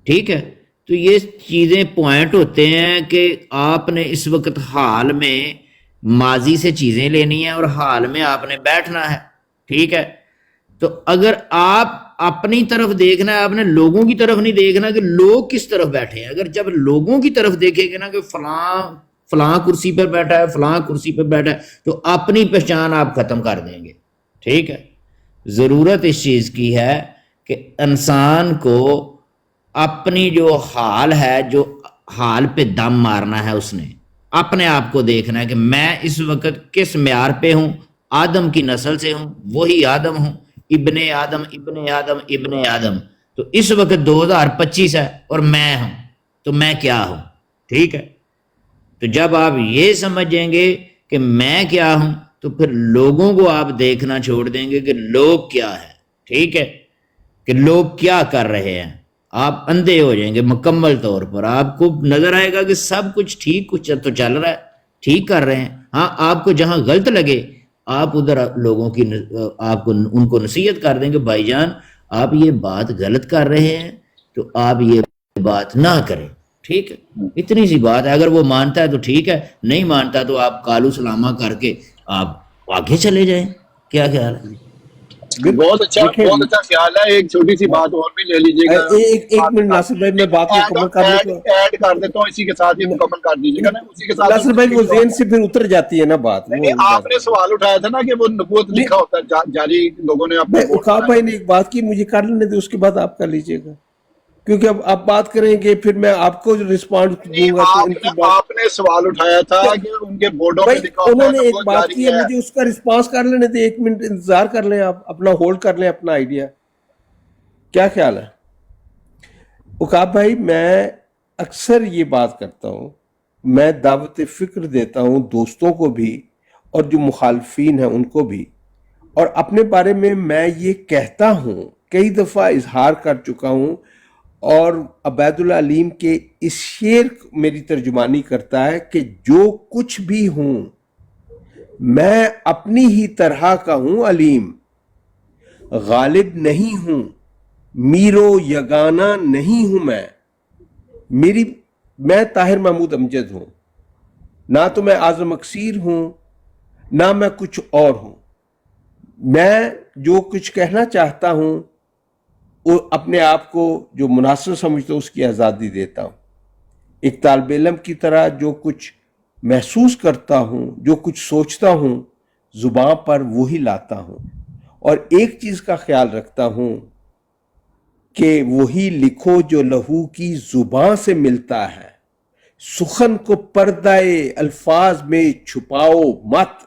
ٹھیک ہے؟ تو یہ چیزیں پوائنٹ ہوتے ہیں کہ آپ نے اس وقت حال میں ماضی سے چیزیں لینی ہیں اور حال میں آپ نے بیٹھنا ہے، ٹھیک ہے؟ تو اگر آپ اپنی طرف دیکھنا ہے، آپ نے لوگوں کی طرف نہیں دیکھنا کہ لوگ کس طرف بیٹھے ہیں۔ اگر جب لوگوں کی طرف دیکھیں گے نا کہ فلاں کرسی پر بیٹھا ہے، فلاں کرسی پر بیٹھا ہے، تو اپنی پہچان آپ ختم کر دیں گے، ٹھیک ہے؟ ضرورت اس چیز کی ہے کہ انسان کو اپنی جو حال ہے، جو حال پہ دم مارنا ہے، اس نے اپنے آپ کو دیکھنا ہے کہ میں اس وقت کس معیار پہ ہوں، آدم کی نسل سے ہوں، وہی آدم ہوں، ابن آدم ابن آدم ابن آدم، تو اس وقت 2025 ہے اور میں ہوں، تو میں کیا ہوں، ٹھیک ہے؟ تو جب آپ یہ سمجھیں گے کہ میں کیا ہوں، تو پھر لوگوں کو آپ دیکھنا چھوڑ دیں گے کہ لوگ کیا ہے، ٹھیک ہے، کہ لوگ کیا کر رہے ہیں، آپ اندھے ہو جائیں گے مکمل طور پر. آپ کو نظر آئے گا کہ سب کچھ ٹھیک کچھ تو چل رہا ہے, ٹھیک کر رہے ہیں. ہاں آپ کو جہاں غلط لگے آپ ادھر لوگوں کی آپ کو ان کو نصیحت کر دیں کہ بھائی جان آپ یہ بات غلط کر رہے ہیں تو آپ یہ بات نہ کریں. ٹھیک ہے, اتنی سی بات ہے. اگر وہ مانتا ہے تو ٹھیک ہے, نہیں مانتا تو آپ کالو سلامہ کر کے آپ آگے چلے جائیں. کیا خیال ہے؟ بہت اچھا خیال ہے. ایک چھوٹی سی بات اور بھی لے لیجیے گا. ایک منٹ ناصر بھائی, میں بات مکمل کر لوں تو ایڈ کر دیتا ہوں, اسی کے ساتھ یہ مکمل کر دیجیے گا نا. اسی کے ساتھ ناصر بھائی وہ ذہن سے پھر اتر جاتی ہے نا بات. آپ نے سوال اٹھایا تھا نا کہ وہ نبوت لکھا ہوتا ہے جاری, لوگوں نے اپنے عقاب بھائی نے ایک بات کی, مجھے کر لینے دے, اس کے بعد آپ کر لیجئے گا, کیونکہ اب آپ بات کریں گے پھر میں آپ کو رسپانڈ دوں گا. تو ان کی بات آپ نے سوال اٹھایا تھا کہ ان کے بورڈوں میں لکھا انہوں ہوتا نے ہے ایک نبوت بات جاری کی ہے, ہے. مجھے اس کا رسپانس کر لینے دے. ایک منٹ انتظار کر لیں, آپ اپنا ہولڈ کر لیں اپنا آئیڈیا. کیا خیال ہے عقاب بھائی؟ میں اکثر یہ بات کرتا ہوں, میں دعوت فکر دیتا ہوں دوستوں کو بھی اور جو مخالفین ہیں ان کو بھی, اور اپنے بارے میں یہ کہتا ہوں, کئی دفعہ اظہار کر چکا ہوں, اور عبید اللہ علیم کے اس شعر میری ترجمانی کرتا ہے کہ جو کچھ بھی ہوں میں اپنی ہی طرح کا ہوں علیم, غالب نہیں ہوں میرو یگانہ نہیں ہوں میں طاہر محمود امجد ہوں, نہ تو میں اعظم اکثیر ہوں نہ میں کچھ اور ہوں. میں جو کچھ کہنا چاہتا ہوں وہ اپنے آپ کو جو مناسب سمجھتا ہوں اس کی آزادی دیتا ہوں. ایک طالب علم کی طرح جو کچھ محسوس کرتا ہوں, جو کچھ سوچتا ہوں, زبان پر وہی لاتا ہوں. اور ایک چیز کا خیال رکھتا ہوں کہ وہی لکھو جو لہو کی زبان سے ملتا ہے, سخن کو پردہ الفاظ میں چھپاؤ مت,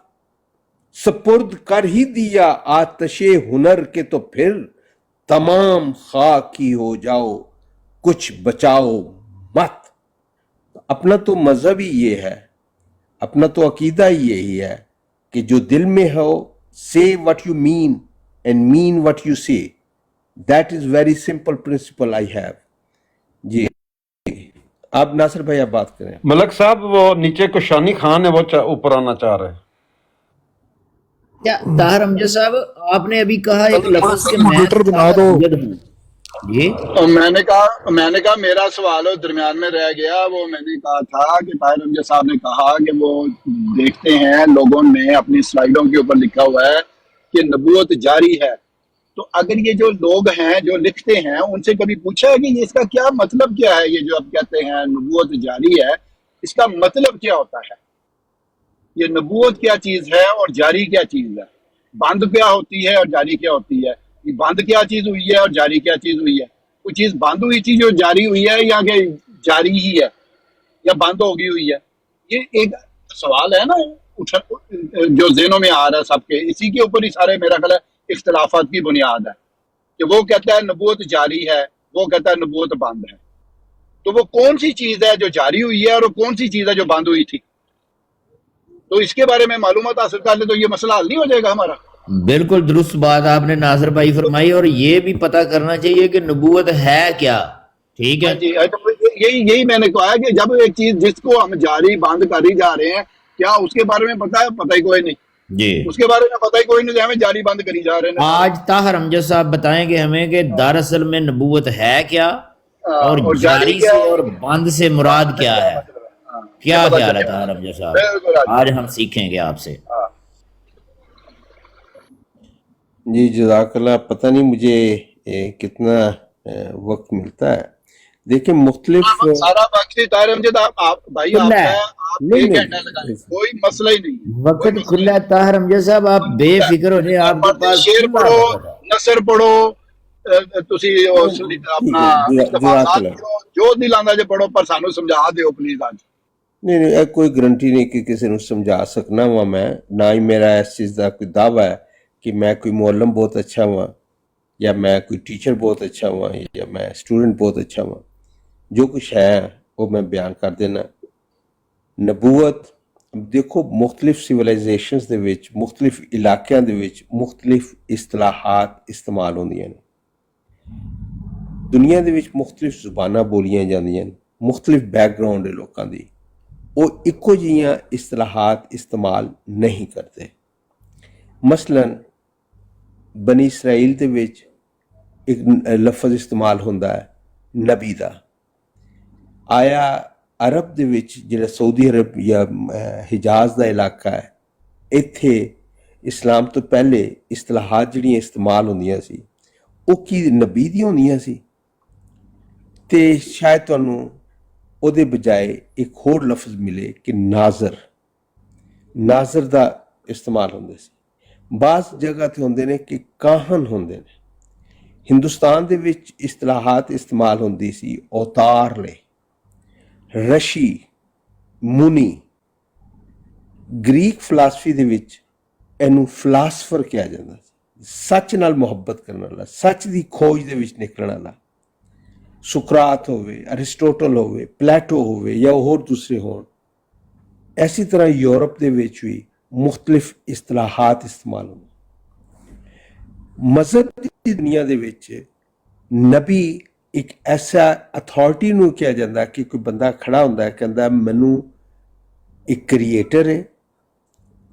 سپرد کر ہی دیا آتش ہنر کے تو پھر تمام خاک ہی ہو جاؤ کچھ بچاؤ مت. اپنا تو مذہب ہی یہ ہے, اپنا تو عقیدہ ہی یہی ہے کہ جو دل میں ہو say what you mean and mean what you say. That is very simple principle I have. جی آپ ناصر بھائی آپ بات کریں. ملک صاحب وہ نیچے کوشانی خان ہے, وہ اوپر آنا چاہ رہے ہیں. کیا طاہر امجد صاحب آپ نے ابھی کہا ایک لفظ کہ میں بنا دو. جی میں نے کہا میرا سوال درمیان میں رہ گیا. وہ میں نے کہا تھا کہ طاہر امجد صاحب نے کہا کہ وہ دیکھتے ہیں لوگوں نے اپنی سلائیڈوں کے اوپر لکھا ہوا ہے کہ نبوت جاری ہے. تو اگر یہ جو لوگ ہیں جو لکھتے ہیں ان سے کبھی پوچھا ہے کہ اس کا کیا مطلب کیا ہے؟ یہ جو آپ کہتے ہیں نبوت جاری ہے, اس کا مطلب کیا ہوتا ہے؟ یہ نبوت کیا چیز ہے اور جاری کیا چیز ہے؟ بند کیا ہوتی ہے اور جاری کیا ہوتی ہے؟ یہ بند کیا چیز ہوئی ہے اور جاری کیا چیز ہوئی ہے؟ کوئی چیز بند ہوئی تھی جو جاری ہوئی ہے, یا کہ جاری ہی ہے یا بند ہوگی ہوئی ہے؟ یہ ایک سوال ہے نا جو ذہنوں میں آ رہا ہے سب کے. اسی کے اوپر ہی سارے میرا خیال ہے اختلافات کی بنیاد ہے کہ وہ کہتا ہے نبوت جاری ہے, وہ کہتا ہے نبوت بند ہے. تو وہ کون سی چیز ہے جو جاری ہوئی ہے اور وہ کون سی چیز ہے جو بند ہوئی تھی؟ تو اس کے بارے میں معلومات حاصل کر لے تو یہ مسئلہ حل نہیں ہو جائے گا ہمارا. بالکل درست بات آپ نے ناصر بھائی فرمائی, اور یہ بھی پتہ کرنا چاہیے کہ نبوت ہے کیا. ٹھیک ہے جی, یہی میں نے کہا کہ جب ایک چیز جس کو ہم جاری بند کر ہی جا رہے ہیں, کیا اس کے بارے میں پتہ ہے؟ پتہ ہی کوئی نہیں. جی اس کے بارے میں پتہ ہی کوئی نہیں, ہمیں جاری بند کری جا رہے ہیں. آج طاہر امجد صاحب بتائیں گے ہمیں کہ دراصل میں نبوت ہے کیا اور جاری سے اور بند سے مراد کیا ہے. کیا خیال ہے طاہر امجد صاحب؟ آج ہم سیکھیں گے آپ سے. جی جزاک اللہ. پتہ نہیں مجھے کتنا وقت ملتا ہے. دیکھیں مختلف سارا وقت طاہر امجد آپ بھائی آپ ایک گھنٹہ لگائیں, کوئی مسئلہ ہی نہیں, وقت کھلا ہے. طاہر امجد صاحب آپ بے فکر ہو جائیں, آپ کے پاس شعر پڑھو, نثر پڑھو, تسی اپنا اقتباسات پڑھو, جو دل آندا جے پڑھو, پر سانو سمجھا دیو پلیز. آج نہیں کوئی گارنٹی نہیں کہ کسی نے سمجھا سکنا ہوا, میں نہ ہی میرا اس چیز کا کوئی دعویٰ ہے کہ میں کوئی معلم بہت اچھا ہوا, یا میں کوئی ٹیچر بہت اچھا ہوا, یا میں اسٹوڈنٹ بہت اچھا ہوا. جو کچھ ہے وہ میں بیان کر دینا. نبوت دیکھو مختلف سیولائزیشنز دے وچ, مختلف علاقیاں دے وچ مختلف اصطلاحات استعمال ہوندیاں نے. ਦੁਨੀਆ ਦੇ ਵਿੱਚ ਮੁxtਲਿਫ ਜ਼ੁਬਾਨਾਂ ਬੋਲੀਆਂ ਜਾਂਦੀਆਂ ਨੇ, ਮੁxtਲਿਫ ਬੈਕਗਰਾਉਂਡ ਹੈ ਲੋਕਾਂ ਦੀ, ਉਹ ਇੱਕੋ ਜਿਹੀਆਂ ਇਸਤਲਾਹਾਤ ਇਸਤੇਮਾਲ ਨਹੀਂ ਕਰਦੇ। ਮਸਲਨ ਬਨੀ ਇਸਰਾਈਲ ਦੇ ਵਿੱਚ ਇੱਕ ਲਫ਼ਜ਼ ਇਸਤੇਮਾਲ ਹੁੰਦਾ ਹੈ ਨਬੀ ਦਾ। ਆਇਆ ਅਰਬ ਦੇ ਵਿੱਚ ਜਿਹੜਾ ਸਊਦੀ ਅਰਬ ਜਾਂ ਹਿਜਾਜ਼ ਦਾ ਇਲਾਕਾ ਹੈ, ਇੱਥੇ ਇਸਲਾਮ ਤੋਂ ਪਹਿਲੇ ਇਸਤਲਾਹਾਤ ਜਿਹੜੀਆਂ ਇਸਤੇਮਾਲ ਹੁੰਦੀਆਂ ਸੀ ਉਹ ਕੀ ਨਬੀ ਦੀਆਂ ਹੁੰਦੀਆਂ ਸੀ, ਤੇ ਸ਼ਾਇਦ ਤੁਹਾਨੂੰ ਉਹਦੇ ਬਜਾਏ ਇੱਕ ਹੋਰ ਲਫ਼ਜ਼ ਮਿਲੇ ਕਿ ਨਾਜ਼ਰ ਦਾ ਇਸਤੇਮਾਲ ਹੁੰਦਾ ਸੀ। ਬਾਜ਼ ਜਗ੍ਹਾ ਤੇ ਹੁੰਦੇ ਨੇ ਕਿ ਕਾਹਨ ਹੁੰਦੇ ਨੇ। ਹਿੰਦੁਸਤਾਨ ਦੇ ਵਿੱਚ ਇਸਤਲਾਹਾਤ ਇਸਤੇਮਾਲ ਹੁੰਦੀ ਸੀ ਔਤਾਰ ਲਈ, ਰਸ਼ੀ, ਮੁਨੀ। ਗ੍ਰੀਕ ਫਿਲਾਸਫੀ ਦੇ ਵਿੱਚ ਇਹਨੂੰ ਫਿਲਾਸਫਰ ਕਿਹਾ ਜਾਂਦਾ ਸੀ, ਸੱਚ ਨਾਲ ਮੁਹੱਬਤ ਕਰਨ ਵਾਲਾ, ਸੱਚ ਦੀ ਖੋਜ ਦੇ ਵਿੱਚ ਨਿਕਲਣ ਵਾਲਾ। ਸੁਕਰਾਤ ਹੋਵੇ, ਅਰਿਸਟੋਟਲ ਹੋਵੇ, ਪਲੈਟੋ ਹੋਵੇ ਜਾਂ ਹੋਰ ਦੂਸਰੇ ਹੋਣ। ਇਸੇ ਤਰ੍ਹਾਂ ਯੂਰਪ ਦੇ ਵਿੱਚ ਵੀ ਮੁxtਲਿਫ ਇਸਤਲਾਹਾਤ ਇਸਤੇਮਾਲ ਹੁੰਦੇ। ਮਜ਼ਹਬ ਦੀ ਦੁਨੀਆ ਦੇ ਵਿੱਚ ਨਬੀ ਇੱਕ ਐਸਾ ਅਥਾਰਟੀ ਨੂੰ ਕਿਹਾ ਜਾਂਦਾ ਕਿ ਕੋਈ ਬੰਦਾ ਖੜਾ ਹੁੰਦਾ ਕਹਿੰਦਾ ਮੈਨੂੰ ਇੱਕ ਕ੍ਰੀਏਟਰ ਹੈ,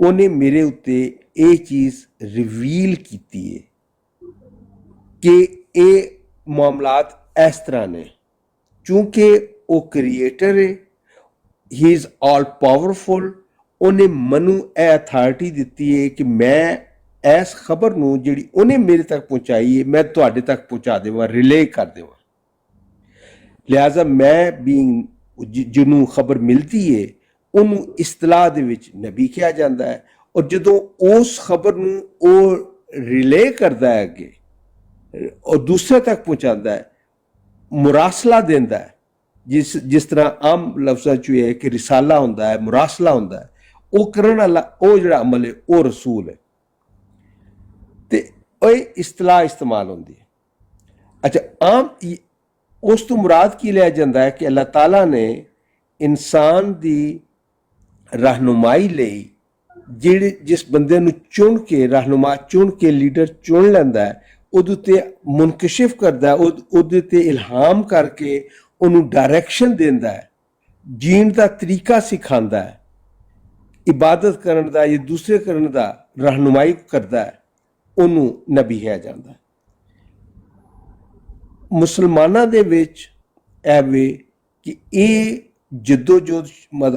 ਉਹਨੇ ਮੇਰੇ ਉੱਤੇ ਇਹ ਚੀਜ਼ ਰਿਵੀਲ ਕੀਤੀ ਹੈ ਕਿ ਇਹ ਮਾਮਲਾਤ ਇਸ ਤਰ੍ਹਾਂ ਨੇ। ਚੂੰਕਿ ਉਹ ਕ੍ਰੀਏਟਰ ਹੈ, ਹੀ ਇਜ਼ ਆਲ ਪਾਵਰਫੁਲ, ਉਹਨੇ ਮੈਨੂੰ ਇਹ ਅਥਾਰਟੀ ਦਿੱਤੀ ਹੈ ਕਿ ਮੈਂ ਇਸ ਖਬਰ ਨੂੰ ਜਿਹੜੀ ਉਹਨੇ ਮੇਰੇ ਤੱਕ ਪਹੁੰਚਾਈ ਹੈ ਮੈਂ ਤੁਹਾਡੇ ਤੱਕ ਪਹੁੰਚਾ ਦੇਵਾਂ, ਰਿਲੇ ਕਰ ਦੇਵਾਂ। ਲਿਹਾਜ਼ਾ ਮੈਂ ਬੀਇੰਗ ਜਿਹਨੂੰ ਖਬਰ ਮਿਲਦੀ ਹੈ ਉਹਨੂੰ ਇਸਤਲਾਹ ਦੇ ਵਿੱਚ ਨਬੀ ਕਿਹਾ ਜਾਂਦਾ ਹੈ। ਔਰ ਜਦੋਂ ਉਸ ਖਬਰ ਨੂੰ ਉਹ ਰਿਲੇ ਕਰਦਾ ਹੈ ਅੱਗੇ ਔਰ ਦੂਸਰੇ ਤੱਕ ਪਹੁੰਚਾਉਂਦਾ ਹੈ, ਮੁਰਾਸਲਾ ਦਿੰਦਾ ਹੈ, ਜਿਸ ਤਰ੍ਹਾਂ ਆਮ ਲਫ਼ਜ਼ਾਂ 'ਚ ਹੈ ਕਿ ਰਿਸਾਲਾ ਹੁੰਦਾ ਹੈ, ਮੁਰਾਸਲਾ ਹੁੰਦਾ ਹੈ, ਉਹ ਕਰਨ ਵਾਲਾ ਉਹ ਜਿਹੜਾ ਅਮਲ ਹੈ ਉਹ ਰਸੂਲ ਹੈ। ਤੇ ਇਹ ਇਸਤਲਾਹ ਇਸਤੇਮਾਲ ਹੁੰਦੀ ਹੈ। ਅੱਛਾ, ਆਮ ਉਸ ਤੋਂ ਮੁਰਾਦ ਕੀ ਲਿਆ ਜਾਂਦਾ ਹੈ ਕਿ ਅੱਲਾਹ ਤਾਲਾ ਨੇ ਇਨਸਾਨ ਦੀ ਰਹਿਨੁਮਾਈ ਲਈ ਜਿਸ ਬੰਦੇ ਨੂੰ ਚੁਣ ਕੇ, ਰਹਿਨੁਮਾ ਚੁਣ ਕੇ ਲੀਡਰ ਚੁਣ ਲੈਂਦਾ ਹੈ, ਉਹਦੇ ਉੱਤੇ ਮੁਨਕਸ਼ਿਫ ਕਰਦਾ ਹੈ, ਉਹਦੇ ਤੇ ਇਲਹਾਮ ਕਰਕੇ ਉਹਨੂੰ ਡਾਇਰੈਕਸ਼ਨ ਦਿੰਦਾ ਹੈ, ਜੀਣ ਦਾ ਤਰੀਕਾ ਸਿਖਾਉਂਦਾ ਹੈ, ਇਬਾਦਤ ਕਰਨ ਦਾ ਜਾਂ ਦੂਸਰੇ ਕਰਨ ਦਾ ਰਹਿਨੁਮਾਈ ਕਰਦਾ ਹੈ, ਉਹਨੂੰ ਨਬੀ ਕਿਹਾ ਜਾਂਦਾ ਹੈ। ਮੁਸਲਮਾਨਾਂ ਦੇ ਵਿੱਚ ਐਵੇਂ ਕਿ ਇਹ ਜਦੋਜਹਿਦ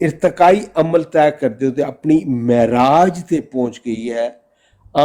ਇਰਤਕਾਈ ਅਮਲ ਤੈਅ ਕਰਦੇ ਹੋ ਤੇ ਆਪਣੀ ਮਿਰਾਜ ਤੇ ਪਹੁੰਚ ਗਈ ਹੈ ਆ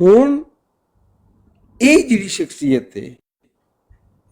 ਹੁਣ ਇਹ ਜਿਹੜੀ ਸ਼ਖਸੀਅਤ ਹੈ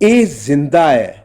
ਇਹ ਜ਼ਿੰਦਾ ਹੈ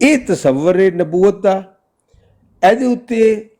ਇਹ ਤਸੱਵਰ ਹੈ ਨਬੂਵਤ ਦਾ। ਇਹਦੇ ਉੱਤੇ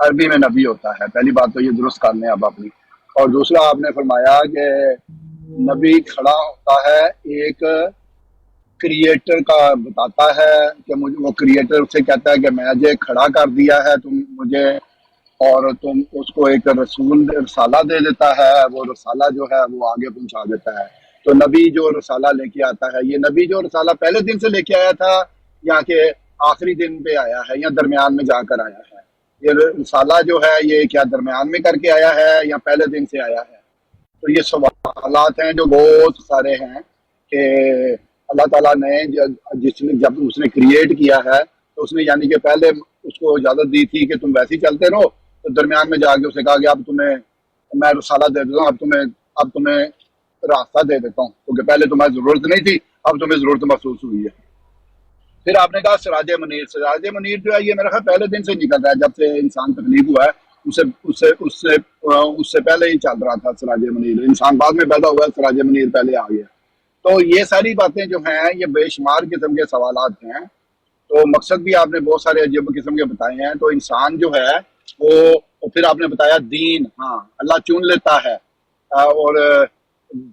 عربی میں نبی ہوتا ہے. پہلی بات تو یہ درست کر لیں اب اپنی. اور دوسرا آپ نے فرمایا کہ نبی کھڑا ہوتا ہے ایک کریٹر کا بتاتا ہے کہ مجھے وہ کریٹر سے کہتا ہے کہ میں مجھے کھڑا کر دیا ہے تم مجھے, اور تم اس کو ایک رسالہ دے دیتا ہے, وہ رسالہ جو ہے وہ آگے پہنچا دیتا ہے. تو نبی جو رسالہ لے کے آتا ہے, یہ نبی جو رسالہ پہلے دن سے لے کے آیا تھا یا کہ آخری دن پہ آیا ہے یا درمیان میں جا کر آیا ہے؟ یہ رسالہ جو ہے یہ کیا درمیان میں کر کے آیا ہے یا پہلے دن سے آیا ہے؟ تو یہ سوالات ہیں جو بہت سارے ہیں کہ اللہ تعالیٰ نے جب اس نے کریٹ کیا ہے تو اس نے یعنی کہ پہلے اس کو اجازت دی تھی کہ تم ویسے ہی چلتے رہو, تو درمیان میں جا کے اسے کہا کہ اب تمہیں میں رسالہ دے دیتا ہوں, اب تمہیں راستہ دے دیتا ہوں, کیونکہ پہلے تمہیں ضرورت نہیں تھی, اب تمہیں ضرورت محسوس ہوئی ہے. پھر آپ نے کہا سراج منیر. سراج منیر جو ہے یہ میرا خیال پہلے دن سے نکل رہا ہے, جب سے انسان تخلیق ہوا ہے اس سے پہلے ہی چل رہا تھا سراج منیر. انسان بعد میں پیدا ہوا ہے, سراج منیر پہلے آ گیا. تو یہ ساری باتیں جو ہیں یہ بے شمار قسم کے سوالات ہیں. تو مقصد بھی آپ نے بہت سارے عجیب قسم کے بتائے ہیں. تو انسان جو ہے وہ پھر آپ نے بتایا دین, ہاں اللہ چن لیتا ہے اور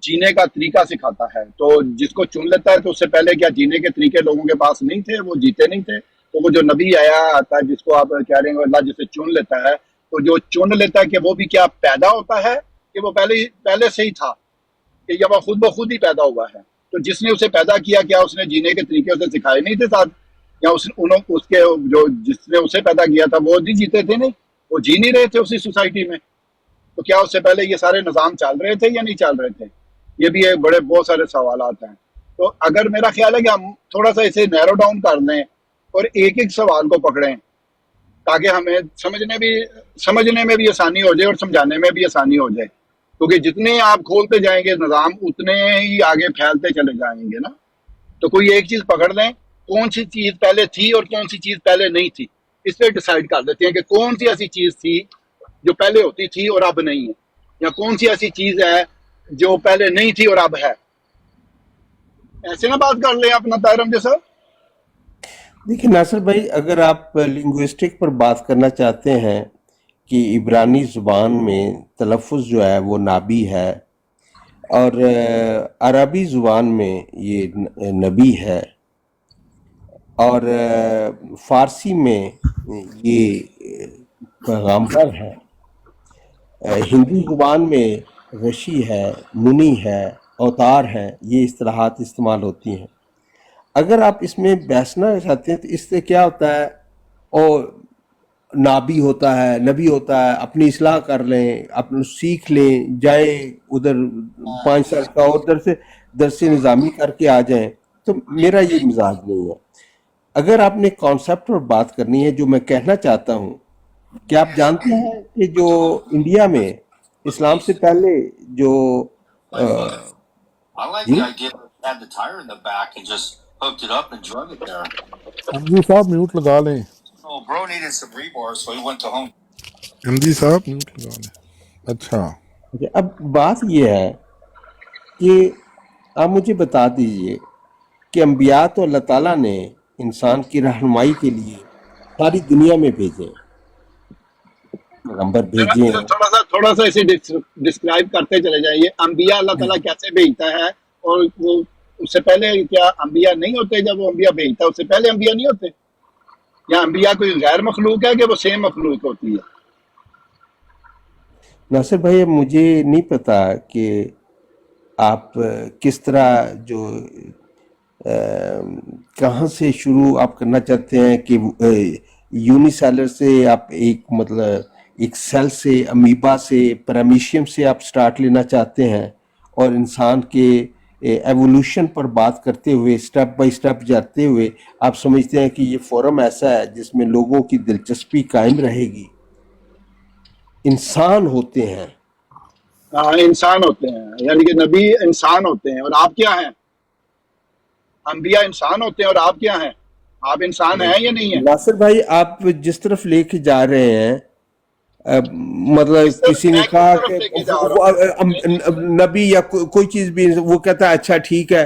جینے کا طریقہ سکھاتا ہے. تو جس کو چن لیتا ہے تو اس سے پہلے کیا جینے کے طریقے لوگوں کے پاس نہیں تھے, وہ جیتے نہیں تھے؟ تو وہ جو نبی آیا آتا ہے جس کو آپ کہہ رہے ہیں اللہ جسے چن لیتا ہے, تو جو چن لیتا ہے کہ وہ بھی کیا پیدا ہوتا ہے کہ وہ پہلے سے ہی تھا کہ یا وہ خود بخود ہی پیدا ہوا ہے؟ تو جس نے اسے پیدا کیا کیا اس نے جینے کے طریقے اسے سکھائے نہیں تھے ساتھ؟ یا اس کے جو جس نے اسے پیدا کیا تھا وہ نہیں جیتے تھے؟ نہیں, وہ جی نہیں رہے تھے اسی سوسائٹی میں. تو کیا اس سے پہلے یہ سارے نظام چل رہے تھے یا نہیں چل رہے تھے؟ یہ بھی ایک بہت سارے سوالات ہیں. تو اگر میرا خیال ہے کہ ہم تھوڑا سا اسے نیرو ڈاؤن کر لیں اور ایک ایک سوال کو پکڑیں تاکہ ہمیں سمجھنے میں بھی آسانی ہو جائے اور سمجھانے میں بھی آسانی ہو جائے. کیونکہ جتنے آپ کھولتے جائیں گے نظام اتنے ہی آگے پھیلتے چلے جائیں گے نا. تو کوئی ایک چیز پکڑ لیں, کون سی چیز پہلے تھی اور کون سی چیز پہلے نہیں تھی, اس پہ ڈیسائیڈ کر دیتے ہیں کہ کون سی ایسی چیز تھی جو پہلے ہوتی تھی اور اب نہیں ہے, یا کون سی ایسی چیز ہے جو پہلے نہیں تھی اور اب ہے. ایسے نہ بات کر لیں اپنا طاہر جیسا. دیکھیں ناصر بھائی, اگر آپ لنگوسٹک پر بات کرنا چاہتے ہیں کہ عبرانی زبان میں تلفظ جو ہے وہ نابی ہے اور عربی زبان میں یہ نبی ہے اور فارسی میں یہ پیغامبر ہے, ہندی زبان میں غشی ہے, منی ہے, اوتار ہے, یہ اصطلاحات استعمال ہوتی ہیں. اگر آپ اس میں بحثنا چاہتے ہیں تو اس سے کیا ہوتا ہے, اور نابی ہوتا ہے, نبی ہوتا ہے, اپنی اصلاح کر لیں, اپنے سیکھ لیں, جائیں ادھر 5 سال کا اور درس نظامی کر کے آ جائیں. تو میرا یہ مزاج نہیں ہے. اگر آپ نے کانسیپٹ پر بات کرنی ہے, جو میں کہنا چاہتا ہوں کہ آپ جانتے ہیں کہ جو انڈیا میں اسلام سے پہلے جو امجی صاحب میوٹ لگا لیں. امجی صاحب میوٹ لگا لیں. اچھا, اب بات یہ ہے کہ آپ مجھے بتا دیجئے کہ انبیاء تو اللہ تعالیٰ نے انسان کی رہنمائی کے لیے ساری دنیا میں بھیجے, پیغمبر بھیجے ہیں. تھوڑا سا اسے ڈسکرائب کرتے چلے جائیے. انبیاء اللہ تعالیٰ کیسے بھیجتا ہے, اور وہ اس سے پہلے کیا انبیاء نہیں ہوتے؟ جب وہ انبیاء بھیجتا ہے اس سے پہلے انبیاء نہیں ہوتے؟ یا انبیاء کوئی غیر مخلوق ہے کہ وہ سیم مخلوق ہوتی ہے؟ ناصر بھائی, مجھے نہیں پتا کہ آپ کس طرح جو کہاں سے شروع آپ کرنا چاہتے ہیں کہ یونی سیلر سے آپ ایک سیل سے, امیبا سے, پیرامیشیم سے آپ سٹارٹ لینا چاہتے ہیں اور انسان کے ایوولوشن پر بات کرتے ہوئے سٹیپ بائی سٹیپ جاتے ہوئے آپ سمجھتے ہیں کہ یہ فورم ایسا ہے جس میں لوگوں کی دلچسپی قائم رہے گی. انسان ہوتے ہیں, ہاں انسان ہوتے ہیں, یعنی کہ نبی انسان ہوتے ہیں. اور آپ کیا ہیں؟ انبیاء انسان ہوتے ہیں اور آپ کیا ہیں؟ آپ انسان ہیں یا نہیں ہیں؟ ناصر بھائی, آپ جس طرف لے کے جا رہے ہیں, مطلب کسی نے کہا کہ نبی یا کوئی چیز بھی, وہ کہتا ہے اچھا ٹھیک ہے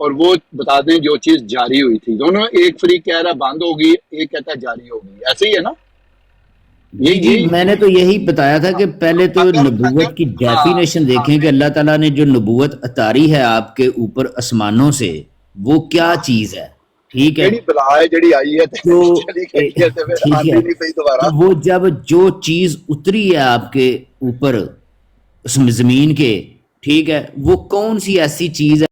اور وہ بتا دیں جو چیز جاری ہوئی تھی. دونوں ایک فریق کہہ رہا بند ہوگی, ایک کہتا ہے جاری ہوگی, ایسے ہی ہے نا؟ جی میں نے تو یہی بتایا تھا کہ پہلے تو نبوت کی ڈیفینیشن دیکھیں کہ اللہ تعالیٰ نے جو نبوت اتاری ہے آپ کے اوپر آسمانوں سے وہ کیا چیز ہے. ٹھیک ہے, وہ جب جو چیز اتری ہے آپ کے اوپر زمین کے, ٹھیک ہے, وہ کون سی ایسی چیز ہے